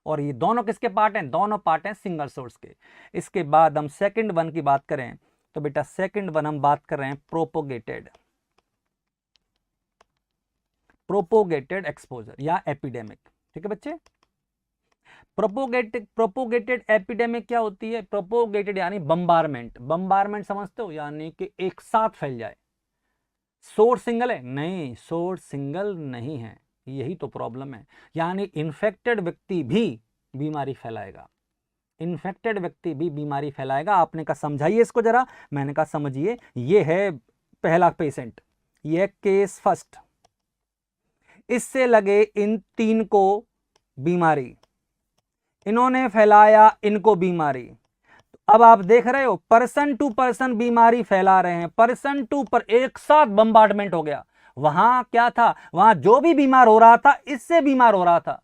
और ये दोनों किसके पार्ट हैं, दोनों पार्ट हैं सिंगल सोर्स के। इसके बाद हम सेकंड वन की बात करें तो बेटा सेकंड वन हम बात कर रहे हैं प्रोपोगेटेड, प्रोपोगेटेड एक्सपोजर या एपिडेमिक। ठीक है बच्चे, प्रोपोगेटेड एपिडेमिक क्या होती है, प्रोपोगेटेड यानी बम्बारमेंट, बम्बारमेंट समझते हो, यानी कि एक साथ फैल जाए। सोर्स सिंगल है, नहीं सोर्स सिंगल नहीं है, यही तो प्रॉब्लम है। यानी इन्फेक्टेड व्यक्ति भी बीमारी फैलाएगा, इन्फेक्टेड व्यक्ति भी बीमारी फैलाएगा। आपने कहा समझाइए इसको जरा, मैंने कहा समझिए। ये है पहला पेशेंट, ये केस फर्स्ट, इससे लगे इन तीन को बीमारी, इन्होंने फैलाया इनको बीमारी। अब आप देख रहे हो पर्सन टू पर्सन बीमारी फैला रहे हैं, पर्सन टू पर एक साथ बम्बार्डमेंट हो गया। वहां क्या था, वहां जो भी बीमार हो रहा था इससे बीमार हो रहा था।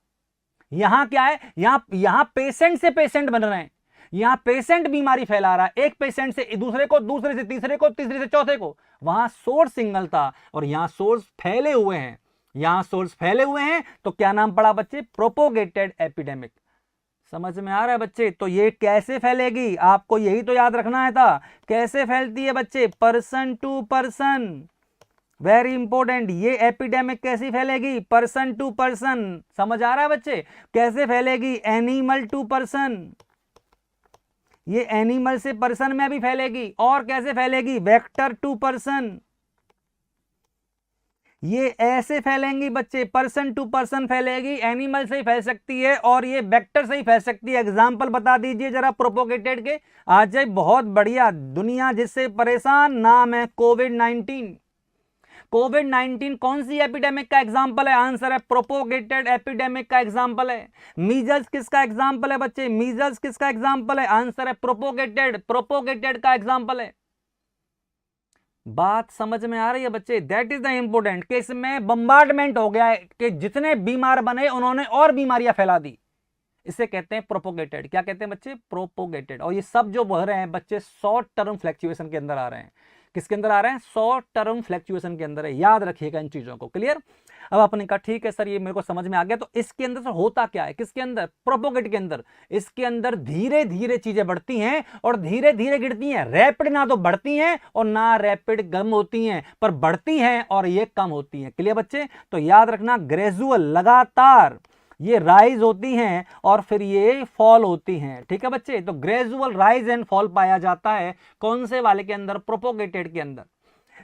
यहां क्या है, यहां पेशेंट से पेशेंट बन रहे हैं, यहां पेशेंट बीमारी फैला रहा है, एक पेशेंट से दूसरे को, दूसरे से तीसरे को, तीसरे से चौथे को। वहां सोर्स सिंगल था और यहां सोर्स फैले हुए हैं, यहां सोर्स फैले हुए हैं। तो क्या नाम पड़ा बच्चे, प्रोपोगेटेड एपिडेमिक। समझ में आ रहा है बच्चे। तो ये कैसे फैलेगी, आपको यही तो याद रखना है था, कैसे फैलती है बच्चे, person to person, very important. ये एपिडेमिक कैसी फैलेगी, पर्सन टू पर्सन। समझ आ रहा है बच्चे, कैसे फैलेगी, एनिमल टू पर्सन, ये एनिमल से पर्सन में भी फैलेगी। और कैसे फैलेगी, वेक्टर टू पर्सन, ये ऐसे फैलेंगी बच्चे, पर्सन टू पर्सन फैलेगी, एनिमल से ही फैल सकती है और ये वेक्टर से ही फैल सकती है। एग्जांपल बता दीजिए जरा प्रोपोगेटेड के, आ जाए। बहुत बढ़िया, दुनिया जिससे परेशान, नाम है कोविड-19। कोविड-19 कौन सी एपिडेमिक का एग्जांपल है, आंसर है प्रोपोगेटेड एपिडेमिक का एग्जांपल है। मीजल्स किसका एग्जांपल है बच्चे, मीजल्स किसका एग्जांपल है, आंसर है प्रोपोगेटेड का एग्जांपल है। बात समझ में आ रही है बच्चे, दैट इज द इंपोर्टेंट कि इसमें बम्बार्डमेंट हो गया है कि जितने बीमार बने उन्होंने और बीमारियां फैला दी। इसे कहते हैं प्रोपोगेटेड। क्या कहते हैं बच्चे, प्रोपोगेटेड। और ये सब जो बह रहे हैं बच्चे शॉर्ट टर्म फ्लैक्चुएशन के अंदर आ रहे हैं। किसके अंदर आ रहे हैं, शॉर्ट टर्म फ्लैक्चुएशन के अंदर है। याद रखिएगा इन चीजों को, क्लियर। अब आपने कहा ठीक है सर ये मेरे को समझ में आ गया। तो इसके अंदर से होता क्या है, किसके अंदर, प्रोपोगेट के अंदर। इसके अंदर धीरे धीरे चीजें बढ़ती हैं और धीरे धीरे गिरती हैं। रैपिड ना तो बढ़ती हैं और ना रैपिड कम होती हैं, पर बढ़ती हैं और ये कम होती हैं। क्लियर बच्चे। तो याद रखना, ग्रेजुअल, लगातार ये राइज होती हैं और फिर ये फॉल होती हैं। ठीक है बच्चे। तो ग्रेजुअल राइज एंड फॉल पाया जाता है कौन से वाले के अंदर, प्रोपोगेटेड के अंदर।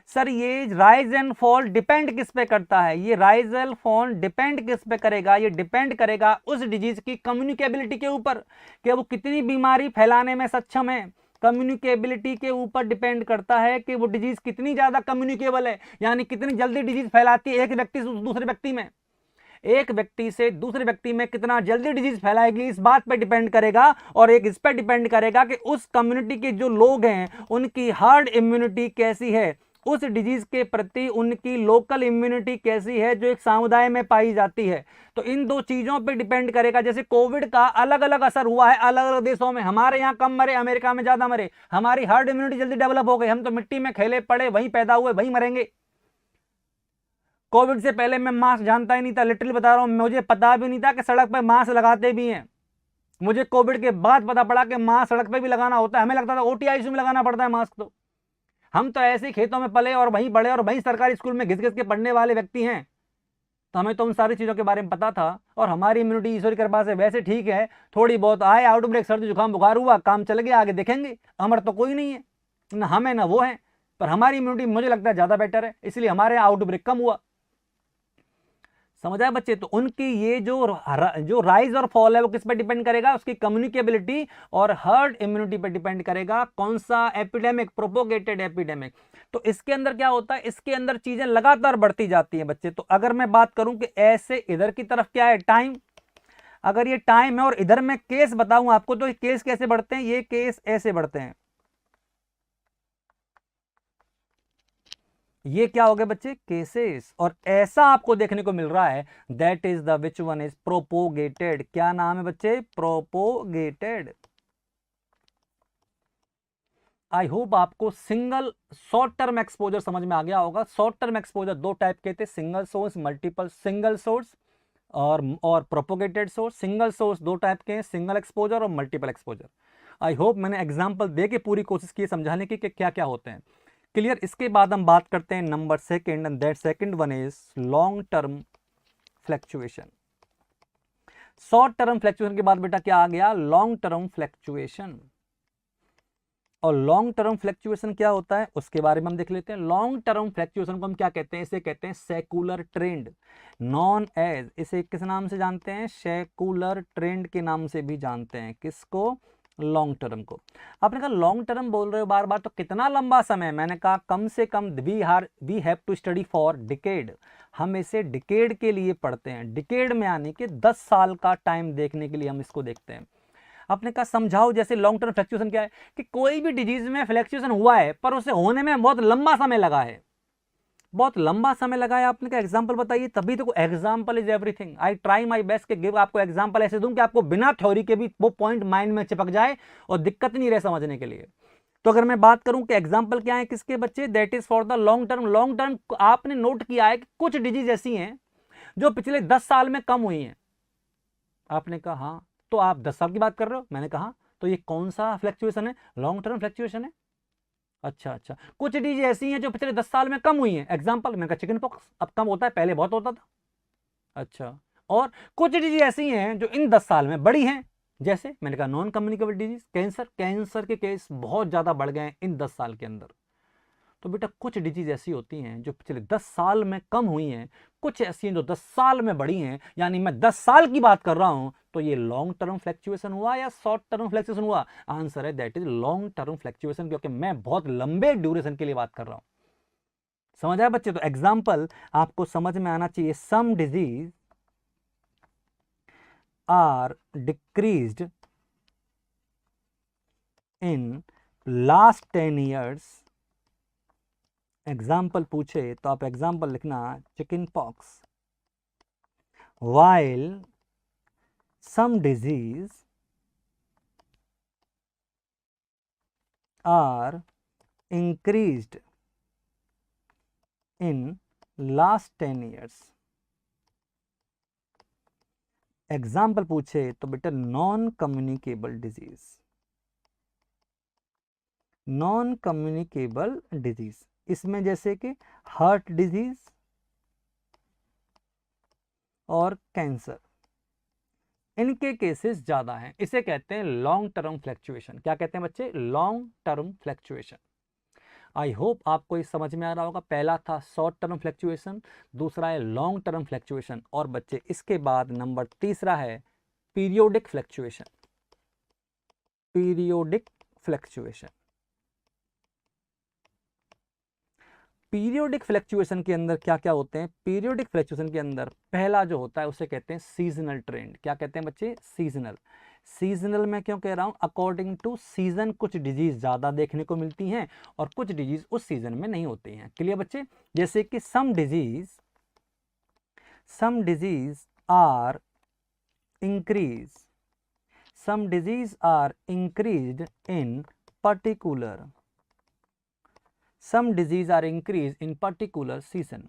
सर ये राइज एंड फॉल डिपेंड किस पे करता है, ये राइज एंड फॉल डिपेंड किस पे करेगा, ये डिपेंड करेगा उस डिजीज की कम्युनिकेबिलिटी के ऊपर कि वो कितनी बीमारी फैलाने में सक्षम है। कम्युनिकेबिलिटी के ऊपर डिपेंड करता है कि वो डिजीज कितनी ज्यादा कम्युनिकेबल है, यानी कितनी जल्दी डिजीज फैलाती है एक व्यक्ति से दूसरे व्यक्ति में, एक व्यक्ति से दूसरे व्यक्ति में कितना जल्दी डिजीज फैलाएगी, इस बात पर डिपेंड करेगा। और एक इस पर डिपेंड करेगा कि उस कम्युनिटी के जो लोग हैं उनकी हार्ड इम्यूनिटी कैसी है, उस डिजीज के प्रति उनकी लोकल इम्यूनिटी कैसी है जो एक समुदाय में पाई जाती है। तो इन दो चीजों पे डिपेंड करेगा। जैसे कोविड का अलग अलग असर हुआ है अलग अलग देशों में, हमारे यहाँ कम मरे, अमेरिका में ज्यादा मरे। हमारी हार्ड इम्यूनिटी जल्दी डेवलप हो गई, हम तो मिट्टी में खेले पड़े, वहीं पैदा हुए वहीं मरेंगे। कोविड से पहले मैं मास्क जानता ही नहीं था, लिटरली बता रहा हूं, मुझे पता भी नहीं था कि सड़क पर मास्क लगाते भी हैं। मुझे कोविड के बाद पता पड़ा कि मास्क सड़क पे भी लगाना होता है। हमें लगता था ओटी आईसीयू में लगाना पड़ता है मास्क। तो हम तो ऐसे ही खेतों में पले और वहीं बड़े और वहीं सरकारी स्कूल में घिस घिस के पढ़ने वाले व्यक्ति हैं, तो हमें तो उन सारी चीज़ों के बारे में पता था। और हमारी इम्यूनिटी ईश्वर की कृपा से वैसे ठीक है, थोड़ी बहुत आए आउटब्रेक, सर्दी जुकाम बुखार हुआ, काम चल गया, आगे देखेंगे। अमर तो कोई नहीं है, ना हम है ना वो है, पर हमारी इम्यूनिटी मुझे लगता है ज़्यादा बेटर है, इसलिए हमारे यहाँ आउटब्रेक कम हुआ। समझ आए बच्चे। तो उनकी ये जो राइज और फॉल है वो किस पे डिपेंड करेगा, उसकी कम्युनिकेबिलिटी और हर्ड इम्यूनिटी पे डिपेंड करेगा। कौन सा एपिडेमिक, प्रोपोगेटेड एपिडेमिक। तो इसके अंदर क्या होता है, इसके अंदर चीजें लगातार बढ़ती जाती हैं बच्चे। तो अगर मैं बात करूं कि ऐसे इधर की तरफ क्या है, टाइम, अगर ये टाइम है और इधर मैं केस बताऊं आपको, तो केस कैसे बढ़ते हैं, ये केस ऐसे बढ़ते हैं। ये क्या हो गए बच्चे, केसेस। और ऐसा आपको देखने को मिल रहा है, that is the which one is propagated. क्या नाम है बच्चे, प्रोपोगेटेड। आई होप आपको सिंगल शॉर्ट टर्म एक्सपोजर समझ में आ गया होगा। शॉर्ट टर्म एक्सपोजर दो टाइप के थे, single source, multiple, single source और प्रोपोगेटेड सोर्स। सिंगल सोर्स दो टाइप के हैं, सिंगल एक्सपोजर और मल्टीपल एक्सपोजर। आई होप मैंने एग्जांपल दे के पूरी कोशिश की समझाने की कि क्या क्या होते हैं। क्लियर। इसके बाद हम बात करते हैं number second, and that second one is long term fluctuation. Short term fluctuation के बाद बेटा क्या आ गया, लॉन्ग टर्म फ्लैक्चुएशन। और लॉन्ग टर्म फ्लैक्चुएशन क्या होता है उसके बारे में हम देख लेते हैं। लॉन्ग टर्म फ्लैक्चुएशन को हम क्या कहते हैं, इसे कहते हैं सेकुलर ट्रेंड, नॉन एज, इसे किस नाम से जानते हैं, सेकुलर ट्रेंड के नाम से भी जानते हैं। किसको, लॉन्ग टर्म को। आपने कहा लॉन्ग टर्म बोल रहे हो बार बार, तो कितना लंबा समय, मैंने कहा कम से कम we have to study for decade. हम इसे डिकेड के लिए पढ़ते हैं। डिकेड में यानी कि 10 साल का टाइम देखने के लिए हम इसको देखते हैं। आपने कहा समझाओ, जैसे लॉन्ग टर्म फ्लैक्चुएशन क्या है, कि कोई भी डिजीज में फ्लैक्चुएशन हुआ है पर उसे होने में बहुत लंबा समय लगा है, बहुत लंबा समय लगा है। आपने कहा एग्जांपल बताइए, तभी तो example is everything. I try my best कि गिव आपको एग्जांपल ऐसे दूं कि आपको बिना थ्योरी के भी वो पॉइंट माइंड में चिपक जाए और दिक्कत नहीं रहे समझने के लिए। तो अगर मैं बात करूं कि एग्जांपल क्या है किसके बच्चे, that is for the long term. Long term आपने नोट किया है कि कुछ डिजीज ऐसी हैं जो पिछले 10 साल में कम हुई हैं। आपने कहा हाँ, तो आप 10 साल की बात कर रहे हो। मैंने कहा तो ये कौन सा फ्लैक्चुएशन है, लॉन्ग टर्म फ्लैक्चुएशन है। अच्छा अच्छा, कुछ डिजीज ऐसी हैं जो पिछले 10 साल में कम हुई हैं। एग्जांपल मैंने कहा चिकन पॉक्स, अब कम होता है, पहले बहुत होता था। अच्छा, और कुछ डिजीज ऐसी हैं जो इन 10 साल में बढ़ी हैं। जैसे मैंने कहा non communicable disease, cancer, cancer के केस बहुत ज्यादा बढ़ गए हैं इन 10 साल के अंदर। तो बेटा कुछ डिजीज ऐसी होती हैं जो पिछले 10 साल में कम हुई हैं, कुछ ऐसी हैं जो 10 साल में बढ़ी हैं। यानी मैं 10 साल की बात कर रहा हूं, तो ये लॉन्ग टर्म फ्लैक्चुएशन हुआ या शॉर्ट टर्म फ्लैक्चुएशन हुआ। आंसर है that is long term fluctuation, क्योंकि मैं बहुत लंबे ड्यूरेशन के लिए बात कर रहा हूं। समझ आया बच्चे। तो एग्जाम्पल आपको समझ में आना चाहिए, some disease are decreased in last 10 years. Example पूछे तो आप एग्जाम्पल लिखना, chicken pox, while some disease are increased in last 10 years। Example पूछे तो बेटा non communicable disease, non communicable disease, इसमें जैसे कि हार्ट डिजीज और कैंसर, इनके केसेस ज्यादा हैं। इसे कहते हैं लॉन्ग टर्म फ्लैक्चुएशन। क्या कहते हैं बच्चे, long term fluctuation. I hope आपको ये समझ में आ रहा होगा। पहला था शॉर्ट टर्म फ्लैक्चुएशन, दूसरा है लॉन्ग टर्म फ्लैक्चुएशन, और बच्चे इसके बाद नंबर तीसरा है periodic fluctuation. Periodic fluctuation, periodic fluctuation के अंदर क्या क्या होते हैं। पीरियोडिक फ्लैक्चुएशन के अंदर पहला जो होता है उसे कहते हैं सीजनल ट्रेंड। क्या कहते हैं बच्चे, सीजनल। सीजनल में क्यों कह रहा हूं, अकॉर्डिंग टू सीजन कुछ डिजीज ज्यादा देखने को मिलती हैं और कुछ डिजीज उस सीजन में नहीं होती हैं। क्लियर बच्चे। जैसे कि some disease are increase, some disease are increased in particular, some disease are increase in particular season.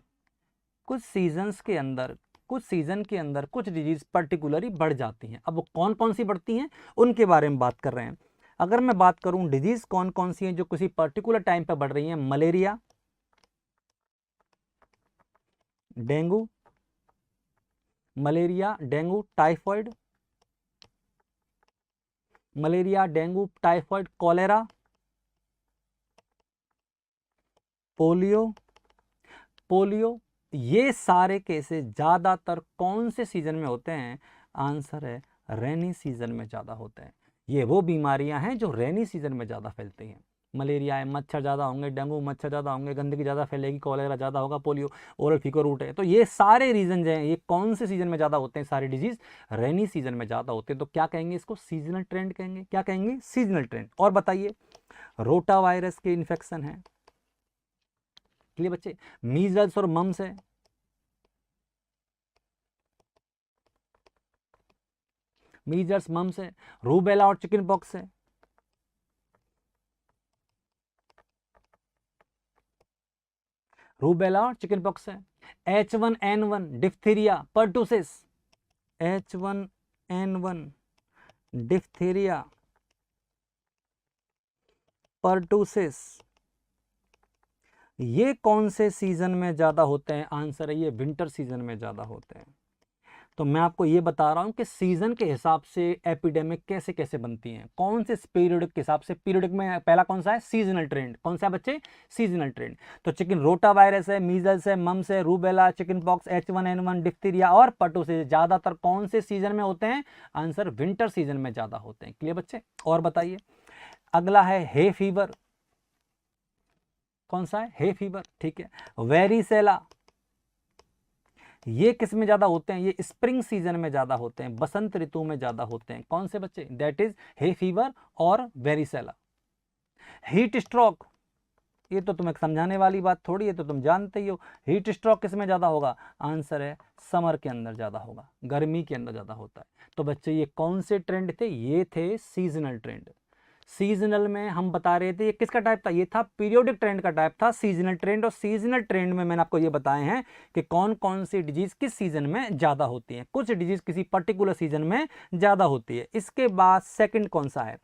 कुछ सीजन्स के अंदर, कुछ सीजन के अंदर कुछ डिजीज पर्टिकुलरली बढ़ जाती हैं। अब वो कौन कौन सी बढ़ती हैं उनके बारे में बात कर रहे हैं। अगर मैं बात करूं डिजीज कौन कौन सी हैं जो किसी पर्टिकुलर टाइम पर बढ़ रही हैं, malaria, dengue, malaria, dengue, typhoid, malaria, dengue, typhoid, cholera, polio, polio. ये सारे केसेस ज्यादातर कौन से सीजन में होते हैं, आंसर है रेनी सीजन में ज्यादा होते हैं। ये वो बीमारियां हैं जो रेनी सीजन में ज्यादा फैलती हैं। मलेरिया है, मच्छर ज्यादा होंगे, डेंगू मच्छर ज्यादा होंगे, गंदगी ज्यादा फैलेगी, कॉलेरा ज्यादा होगा, पोलियो, ओरल फीवर रूट है। तो ये सारे रीजन हैं, ये कौन से सीजन में ज्यादा होते हैं, सारे डिजीज रेनी सीजन में ज्यादा होते हैं। तो क्या कहेंगे इसको, सीजनल ट्रेंड कहेंगे। क्या कहेंगे, सीजनल ट्रेंड। और बताइए, रोटा वायरस के इन्फेक्शन है, क्लियर बच्चे? मीजल्स और मम्स है, मीजल्स मम्स है, रूबेला और चिकन पॉक्स है, रूबेला और चिकन पॉक्स है, H1N1 diphtheria pertussis, H1N1 diphtheria pertussis, ये कौन से सीजन में ज्यादा होते हैं? आंसर है ये विंटर सीजन में ज्यादा होते हैं। तो मैं आपको ये बता रहा हूं कि सीजन के हिसाब से एपिडेमिक कैसे कैसे बनती हैं, कौन से पीरियडिक के हिसाब से। पीरियडिक में पहला कौन सा है? Seasonal trend. कौन सा है बच्चे? Seasonal trend. तो चिकन रोटा वायरस है, मीजल्स है, मम्स है, rubella, chicken pox, H1N1 diphtheria और पर्टुसिस ज्यादातर कौन से सीजन में होते हैं? आंसर विंटर सीजन में ज्यादा होते हैं। क्लियर बच्चे? और बताइए, अगला है हे फीवर। कौन सा है? हे फीवर, ठीक है। वेरिसेला, ये किस में ज्यादा होते हैं? ये स्प्रिंग सीजन में ज्यादा होते हैं, बसंत ऋतु में ज्यादा होते हैं। कौन से बच्चे? दैट इज हे फीवर और वेरिसेला। हीट स्ट्रोक, ये तो तुम्हें समझाने वाली बात थोड़ी है, तो तुम जानते ही हो। हीट स्ट्रोक किस में ज्यादा होगा? आंसर है समर के अंदर ज्यादा होगा, गर्मी के अंदर ज्यादा होता है। तो बच्चे ये कौन से ट्रेंड थे? ये थे सीजनल ट्रेंड। सीजनल में हम बता रहे थे ये किसका टाइप था? ये था पीरियोडिक ट्रेंड का टाइप था, सीजनल ट्रेंड। और सीजनल ट्रेंड में मैंने आपको ये बताए हैं कि कौन कौन सी डिजीज किस सीजन में ज्यादा होती है। कुछ डिजीज किसी पर्टिकुलर सीजन में ज्यादा होती है। इसके बाद सेकंड कौन सा है?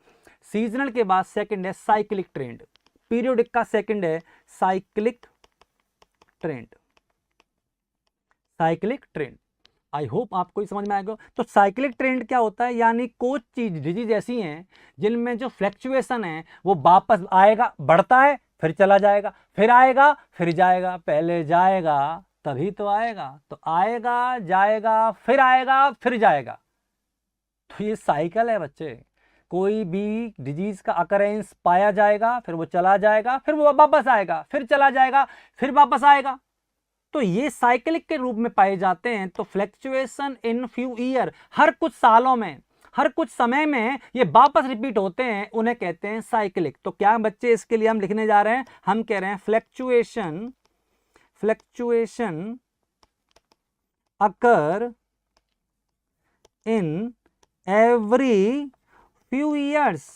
सीजनल के बाद सेकंड है साइक्लिक ट्रेंड। पीरियोडिक का सेकंड है cyclic trend, cyclic trend. I hope आपको समझ में आएगा। तो साइक्लिक ट्रेंड क्या होता है? यानी कुछ चीज डिजीज ऐसी हैं जिनमें जो फ्लैक्चुएशन है वो वापस आएगा, बढ़ता है, फिर चला जाएगा, फिर आएगा, फिर जाएगा। पहले जाएगा तभी तो आएगा, तो आएगा, जाएगा, फिर आएगा, फिर जाएगा। तो ये साइकिल है बच्चे। कोई भी डिजीज का अकरेंस पाया जाएगा, फिर वो चला जाएगा, फिर वो वापस आएगा, फिर चला जाएगा, फिर वापस आएगा। तो ये साइक्लिक के रूप में पाए जाते हैं। तो फ्लैक्चुएशन इन फ्यू ईयर, हर कुछ सालों में, हर कुछ समय में ये वापस रिपीट होते हैं, उन्हें कहते हैं साइक्लिक। तो क्या बच्चे इसके लिए हम लिखने जा रहे हैं? हम कह रहे हैं fluctuation, fluctuation occur in every few years,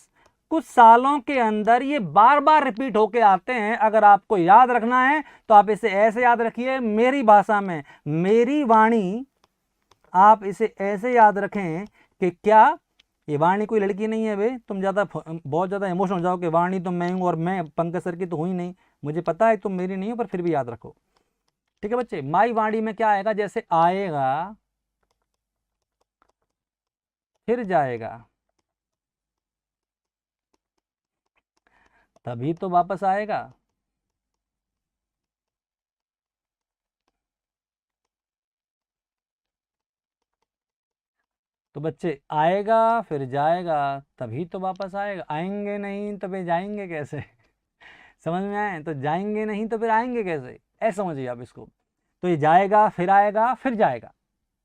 कुछ सालों के अंदर ये बार बार रिपीट होके आते हैं। अगर आपको याद रखना है तो आप इसे ऐसे याद रखिए, मेरी भाषा में, मेरी वाणी, आप इसे ऐसे याद रखें कि क्या ये वाणी कोई लड़की नहीं है बे, तुम बहुत ज़्यादा इमोशनल हो जाओ कि वाणी तो मैं हूँ और मैं पंकज सर की तो हुई नहीं। मुझे पता है तुम मेरी नहीं हो, पर फिर भी याद रखो, ठीक है बच्चे? माई वाणी में क्या आएगा? जैसे आएगा फिर जाएगा तभी तो वापस आएगा। तो बच्चे आएगा फिर जाएगा तभी तो वापस आएगा। आएंगे नहीं तो फिर जाएंगे कैसे? समझ में आए? तो जाएंगे नहीं तो फिर आएंगे कैसे, ऐसे समझिए आप इसको। तो ये जाएगा फिर आएगा फिर जाएगा,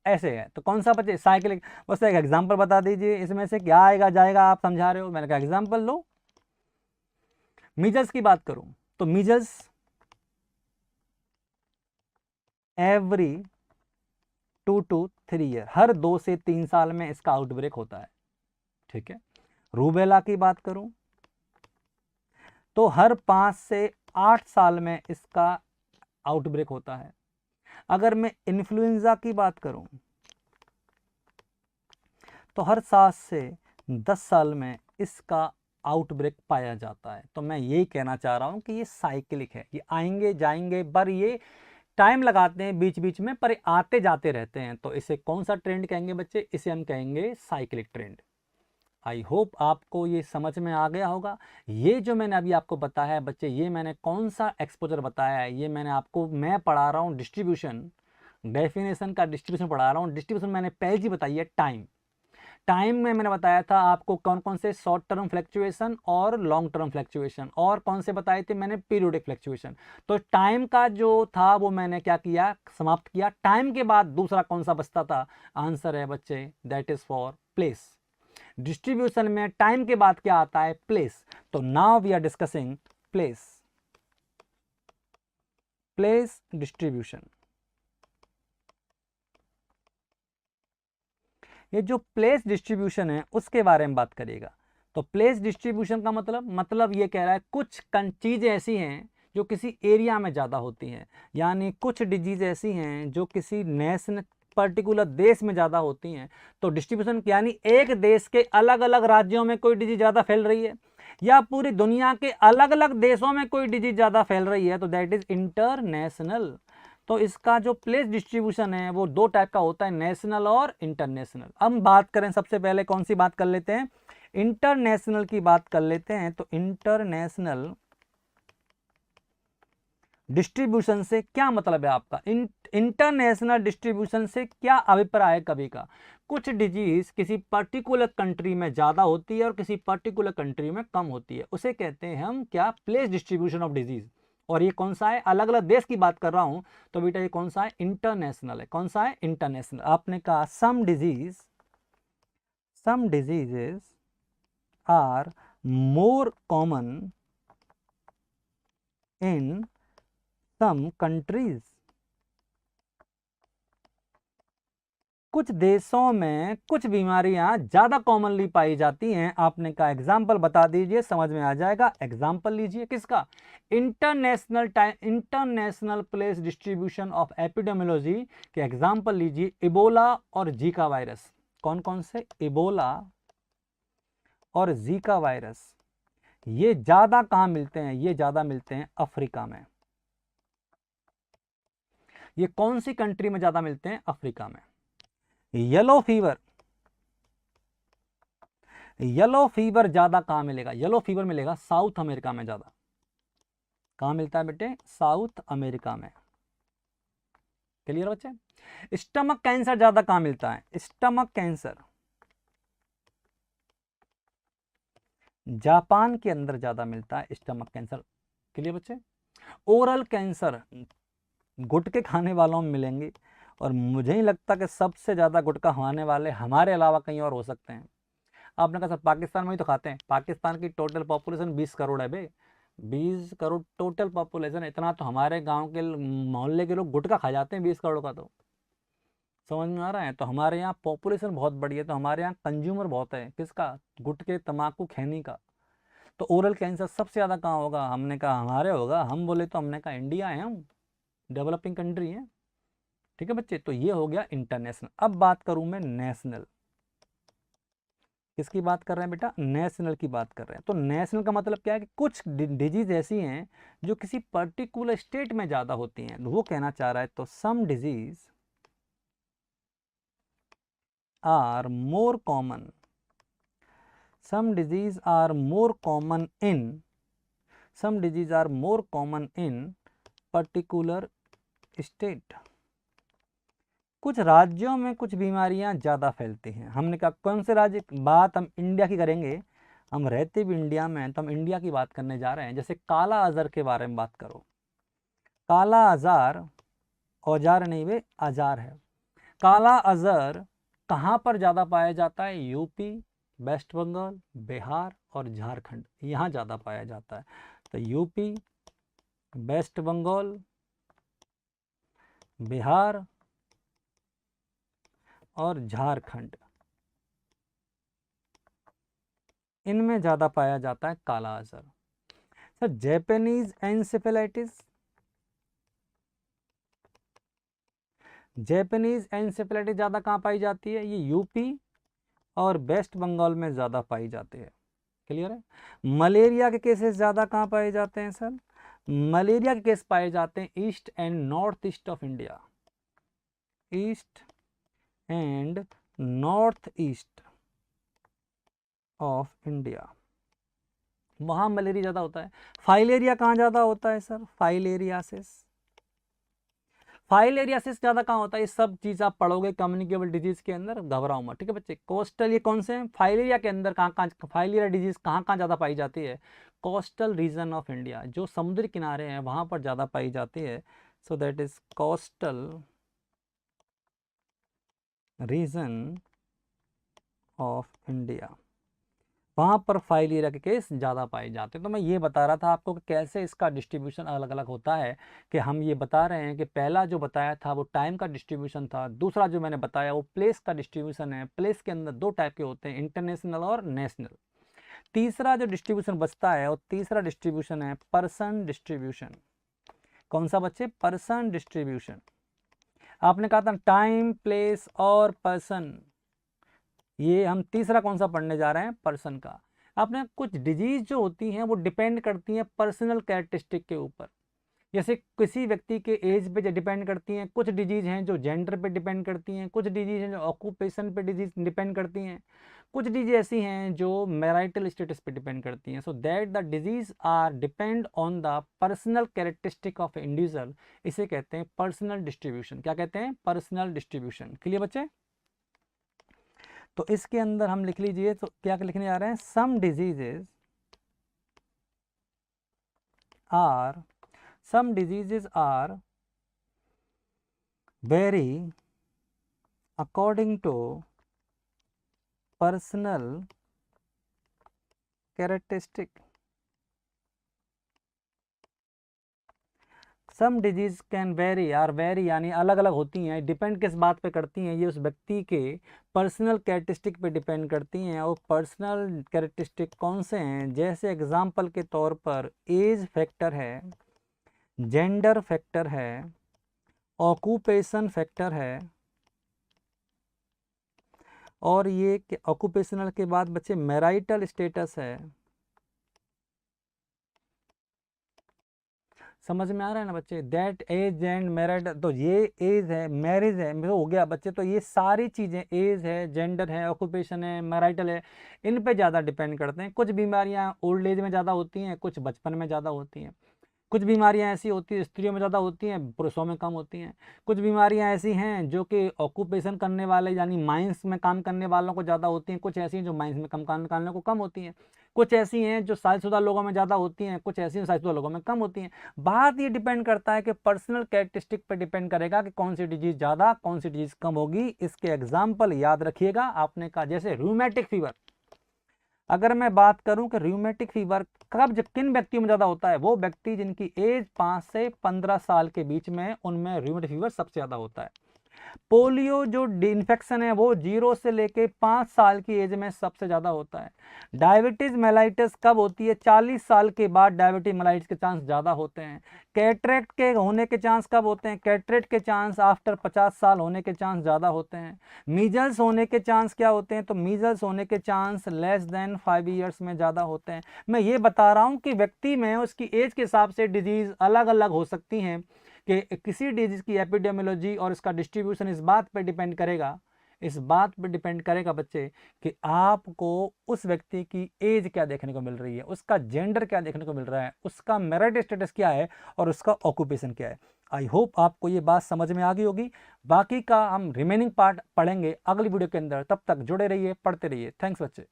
ऐसे है। तो कौन सा बच्चे? साइकिल। बस एक एग्जाम्पल बता दीजिए इसमें से, क्या आएगा जाएगा आप समझा रहे हो, मैंने कहा एग्जाम्पल लो। मीजल्स की बात करूं तो मीजल्स एवरी 2 to 3 ईयर, हर 2 से 3 साल में इसका आउटब्रेक होता है, ठीक है। रूबेला की बात करूं तो हर 5 से 8 साल में इसका आउटब्रेक होता है। अगर मैं इन्फ्लुएंजा की बात करूं तो हर 7 से 10 साल में इसका आउटब्रेक पाया जाता है। तो मैं यही कहना चाह रहा हूं कि ये साइक्लिक है, ये आएंगे जाएंगे, पर ये टाइम लगाते हैं बीच बीच में, पर आते जाते रहते हैं। तो इसे कौन सा ट्रेंड कहेंगे बच्चे? इसे हम कहेंगे साइक्लिक ट्रेंड। आई होप आपको ये समझ में आ गया होगा। ये जो मैंने अभी आपको बताया है बच्चे, ये मैंने कौन सा एक्सपोजर बताया है? ये मैंने आपको, मैं पढ़ा रहा हूँ डिस्ट्रीब्यूशन, डेफिनेशन का डिस्ट्रीब्यूशन पढ़ा रहा हूँ। डिस्ट्रीब्यूशन मैंने पहले ही बताई है, टाइम। टाइम में मैंने बताया था आपको कौन कौन से शॉर्ट टर्म फ्लैक्चुएशन और लॉन्ग टर्म फ्लैक्चुएशन, और कौन से बताए थे मैंने? Periodic fluctuation. तो टाइम का जो था वो मैंने क्या किया? समाप्त किया। टाइम के बाद दूसरा कौन सा बचता था? आंसर है बच्चे that is for place. Distribution में टाइम के बाद क्या आता है? प्लेस। तो now we are discussing place. Place distribution. ये जो प्लेस डिस्ट्रीब्यूशन है उसके बारे में बात करेगा। तो प्लेस डिस्ट्रीब्यूशन का मतलब ये कह रहा है कुछ चीज़ें ऐसी हैं जो किसी एरिया में ज़्यादा होती हैं, यानी कुछ डिजीज ऐसी हैं जो किसी नेशन पर्टिकुलर देश में ज़्यादा होती हैं। तो डिस्ट्रीब्यूशन यानी एक देश के अलग अलग राज्यों में कोई डिजीज ज़्यादा फैल रही है या पूरी दुनिया के अलग अलग देशों में कोई डिजीज ज़्यादा फैल रही है, तो दैट इज इंटरनेशनल। तो इसका जो प्लेस डिस्ट्रीब्यूशन है वो दो टाइप का होता है, नेशनल और इंटरनेशनल। अब बात करें सबसे पहले कौन सी बात कर लेते हैं, इंटरनेशनल की बात कर लेते हैं। तो इंटरनेशनल डिस्ट्रीब्यूशन से क्या मतलब है आपका, इंटरनेशनल डिस्ट्रीब्यूशन से क्या अभिप्राय है कभी का। कुछ डिजीज किसी पर्टिकुलर कंट्री में ज़्यादा होती है और किसी पर्टिकुलर कंट्री में कम होती है, उसे कहते हैं हम क्या, प्लेस डिस्ट्रीब्यूशन ऑफ डिजीज। और ये कौन सा है, अलग अलग देश की बात कर रहा हूं, तो बेटा ये कौन सा है, इंटरनेशनल है। कौन सा है, इंटरनेशनल। आपने कहा some diseases are more common in some countries. कुछ देशों में कुछ बीमारियां ज्यादा कॉमनली पाई जाती हैं। आपने कहा एग्जाम्पल बता दीजिए, समझ में आ जाएगा। एग्जाम्पल लीजिए किसका, international place distribution of epidemiology के एग्जाम्पल लीजिए, इबोला और जीका वायरस। कौन कौन से, इबोला और जीका वायरस। ये ज्यादा कहां मिलते हैं, ये ज्यादा मिलते हैं अफ्रीका में। ये कौन सी कंट्री में ज्यादा मिलते हैं, अफ्रीका में। येलो फीवर ज्यादा कहां मिलेगा, येलो फीवर मिलेगा साउथ अमेरिका में ज्यादा। कहां मिलता है बेटे, साउथ अमेरिका में। क्लियर बच्चे। स्टमक कैंसर ज्यादा कहां मिलता है, स्टमक कैंसर जापान के अंदर ज्यादा मिलता है, स्टमक कैंसर। क्लियर बच्चे। ओरल कैंसर गुटके खाने वालों में मिलेंगे, और मुझे नहीं लगता कि सबसे ज़्यादा गुटखा खाने वाले हमारे अलावा कहीं और हो सकते हैं। आपने कहा सर पाकिस्तान में ही तो खाते हैं, पाकिस्तान की टोटल पॉपुलेशन 20 करोड़ है बे, 20 करोड़ टोटल पॉपुलेशन। इतना तो हमारे गांव के मोहल्ले के लोग गुटखा खा जाते हैं 20 करोड़ का। तो समझ में आ रहा है। तो हमारे यहाँ पॉपुलेशन बहुत बड़ी है, तो हमारे यहाँ कंज्यूमर बहुत है किसका, गुटके तम्बाकू खैनी का। तो ओरल कैंसर सबसे ज़्यादा कहाँ होगा, हमने कहा हमारे होगा। हम बोले तो हमने कहा इंडिया है, हम डेवलपिंग कंट्री है। ठीक है बच्चे। तो ये हो गया इंटरनेशनल। अब बात करूं मैं नेशनल। किसकी बात कर रहे हैं बेटा, नेशनल की बात कर रहे हैं। तो नेशनल का मतलब क्या है कि कुछ डिजीज ऐसी हैं जो किसी पर्टिकुलर स्टेट में ज़्यादा होती हैं, वो कहना चाह रहा है। तो some disease are more common, some disease are more common in, some disease are more common in particular state. कुछ राज्यों में कुछ बीमारियां ज़्यादा फैलती हैं। हमने कहा कौन से राज्य, बात हम इंडिया की करेंगे, हम रहते भी इंडिया में हैं, तो हम इंडिया की बात करने जा रहे हैं। जैसे काला अजहर के बारे में बात करो। काला अजहर औजार नहीं वे आजार है। काला अजहर कहाँ पर ज़्यादा पाया जाता है, यूपी, वेस्ट बंगाल, बिहार और झारखंड, यहाँ ज़्यादा पाया जाता है। तो यूपी, वेस्ट बंगाल, बिहार और झारखंड, इनमें ज़्यादा पाया जाता है काला Azhar. Sir Japanese encephalitis, Japanese encephalitis ज़्यादा कहाँ पाई जाती है, ये यूपी और वेस्ट बंगाल में ज़्यादा पाई जाती है। क्लियर है। मलेरिया के केसेस ज़्यादा कहाँ पाए जाते हैं सर, मलेरिया के केस पाए जाते हैं east and north east of India, east and north east of India, वहाँ मलेरिया ज़्यादा होता है। फाइलेरिया कहाँ ज़्यादा होता है सर, फाइलेरियासिस, फाइलेरियासिस ज़्यादा कहाँ होता है। ये सब चीज़ आप पढ़ोगे कम्युनिकेबल डिजीज के अंदर, घबराओ मत। ठीक है बच्चे। कोस्टल, ये कौन से हैं, फाइलेरिया के अंदर कहाँ कहाँ, फाइलेरिया डिजीज कहाँ कहाँ ज़्यादा पाई जाती है, कोस्टल रीजन ऑफ इंडिया, जो समुद्री किनारे हैं वहाँ पर ज़्यादा पाई जाती है। So that is coastal region of India. वहाँ पर फाइलेरिया के केस ज़्यादा पाए जाते हैं। तो मैं ये बता रहा था आपको कि कैसे इसका डिस्ट्रीब्यूशन अलग अलग होता है, कि हम ये बता रहे हैं कि पहला जो बताया था वो टाइम का डिस्ट्रीब्यूशन था, दूसरा जो मैंने बताया वो प्लेस का डिस्ट्रीब्यूशन है। प्लेस के अंदर दो टाइप के होते हैं, इंटरनेशनल और नेशनल। तीसरा जो डिस्ट्रीब्यूशन बचता है वो तीसरा डिस्ट्रीब्यूशन है पर्सन डिस्ट्रीब्यूशन। कौन सा बच्चे? Person distribution. आपने कहा था टाइम, प्लेस और पर्सन, ये हम तीसरा कौन सा पढ़ने जा रहे हैं? पर्सन का। आपने कुछ डिजीज जो होती हैं वो डिपेंड करती हैं पर्सनल कैरेक्टरिस्टिक के ऊपर। जैसे किसी व्यक्ति के एज पे डिपेंड करती हैं, कुछ डिजीज हैं जो जेंडर पे डिपेंड करती हैं, कुछ डिजीज हैं जो ऑक्यूपेशन पे डिजीज डिपेंड करती हैं, कुछ डिजीज ऐसी हैं जो मैरिटल स्टेटस पे डिपेंड करती हैं। So that the disease are depend on the personal characteristic of individual, इसे कहते हैं पर्सनल डिस्ट्रीब्यूशन। क्या कहते हैं? Personal distribution. क्लियर बच्चे? तो इसके अंदर हम लिख लीजिए, तो क्या लिखने जा रहे हैं? Some diseases are vary according to personal characteristic. Some disease can vary, are vary यानी अलग अलग होती हैं। डिपेंड किस बात पे करती हैं? ये उस व्यक्ति के पर्सनल कैरेक्टरिस्टिक पे डिपेंड करती हैं। और पर्सनल कैरेक्टरिस्टिक कौन से हैं? जैसे एग्जांपल के तौर पर एज फैक्टर है, जेंडर फैक्टर है, ऑक्यूपेशन फैक्टर है, और ये ऑक्यूपेशनल के बाद बच्चे मैरिटल स्टेटस है। समझ में आ रहा है ना बच्चे? दैट एज एंड मैरिड, तो ये एज है, मैरिज है, हो गया बच्चे। तो ये सारी चीज़ें, एज है, जेंडर है, ऑक्यूपेशन है, मैरिटल है, इन पे ज़्यादा डिपेंड करते हैं। कुछ बीमारियां ओल्ड एज में ज़्यादा होती हैं, कुछ बचपन में ज़्यादा होती हैं। कुछ बीमारियां ऐसी होती हैं स्त्रियों में ज़्यादा होती हैं, पुरुषों में कम होती हैं। कुछ बीमारियां ऐसी हैं जो कि ऑक्यूपेशन करने वाले यानी माइंस में काम करने वालों को ज़्यादा होती हैं, कुछ ऐसी हैं जो माइंस में काम करने को कम होती हैं। कुछ ऐसी हैं जो शादीशुदा लोगों में ज़्यादा होती हैं, कुछ ऐसी हैं शादीशुदा लोगों में कम होती हैं। बात ये डिपेंड करता है कि पर्सनल कैरेक्टरिस्टिक पर डिपेंड करेगा कि कौन सी डिजीज़ ज़्यादा, कौन सी डिजीज़ कम होगी। इसके एग्जाम्पल याद रखिएगा आपने कहा, जैसे रूमेटिक फीवर। अगर मैं बात करूं कि रूमेटिक फीवर कब जब किन व्यक्तियों में ज़्यादा होता है? वो व्यक्ति जिनकी एज 5 से 15 साल के बीच में, उनमें रूमेटिक फीवर सबसे ज़्यादा होता है। पोलियो जो इन्फेक्शन है वो 0 से लेके 5 साल की एज में सबसे ज़्यादा होता है। डायबिटीज़ मेलाइटिस कब होती है? 40 साल के बाद डायबिटीज मेलाइटिस के चांस ज़्यादा होते हैं। कैटरेक्ट के होने के चांस कब होते हैं? कैटरेक्ट के चांस आफ्टर 50 साल होने के चांस ज़्यादा होते हैं। मीजल्स होने के चांस क्या होते हैं? तो मीजल्स होने के चांस लेस देन 5 ईयर्स में ज़्यादा होते हैं। मैं ये बता रहा हूँ कि व्यक्ति में उसकी एज के हिसाब से डिजीज़ अलग अलग हो सकती हैं, कि किसी डिजीज की एपिडेमियोलॉजी और इसका डिस्ट्रीब्यूशन इस बात पर डिपेंड करेगा, इस बात पर डिपेंड करेगा बच्चे कि आपको उस व्यक्ति की एज क्या देखने को मिल रही है, उसका जेंडर क्या देखने को मिल रहा है, उसका मैरिड स्टेटस क्या है, और उसका ऑक्यूपेशन क्या है। आई होप आपको ये बात समझ में आ गई होगी। बाकी का हम रिमेनिंग पार्ट पढ़ेंगे अगली वीडियो के अंदर। तब तक जुड़े रहिए, पढ़ते रहिए। थैंक्स बच्चे।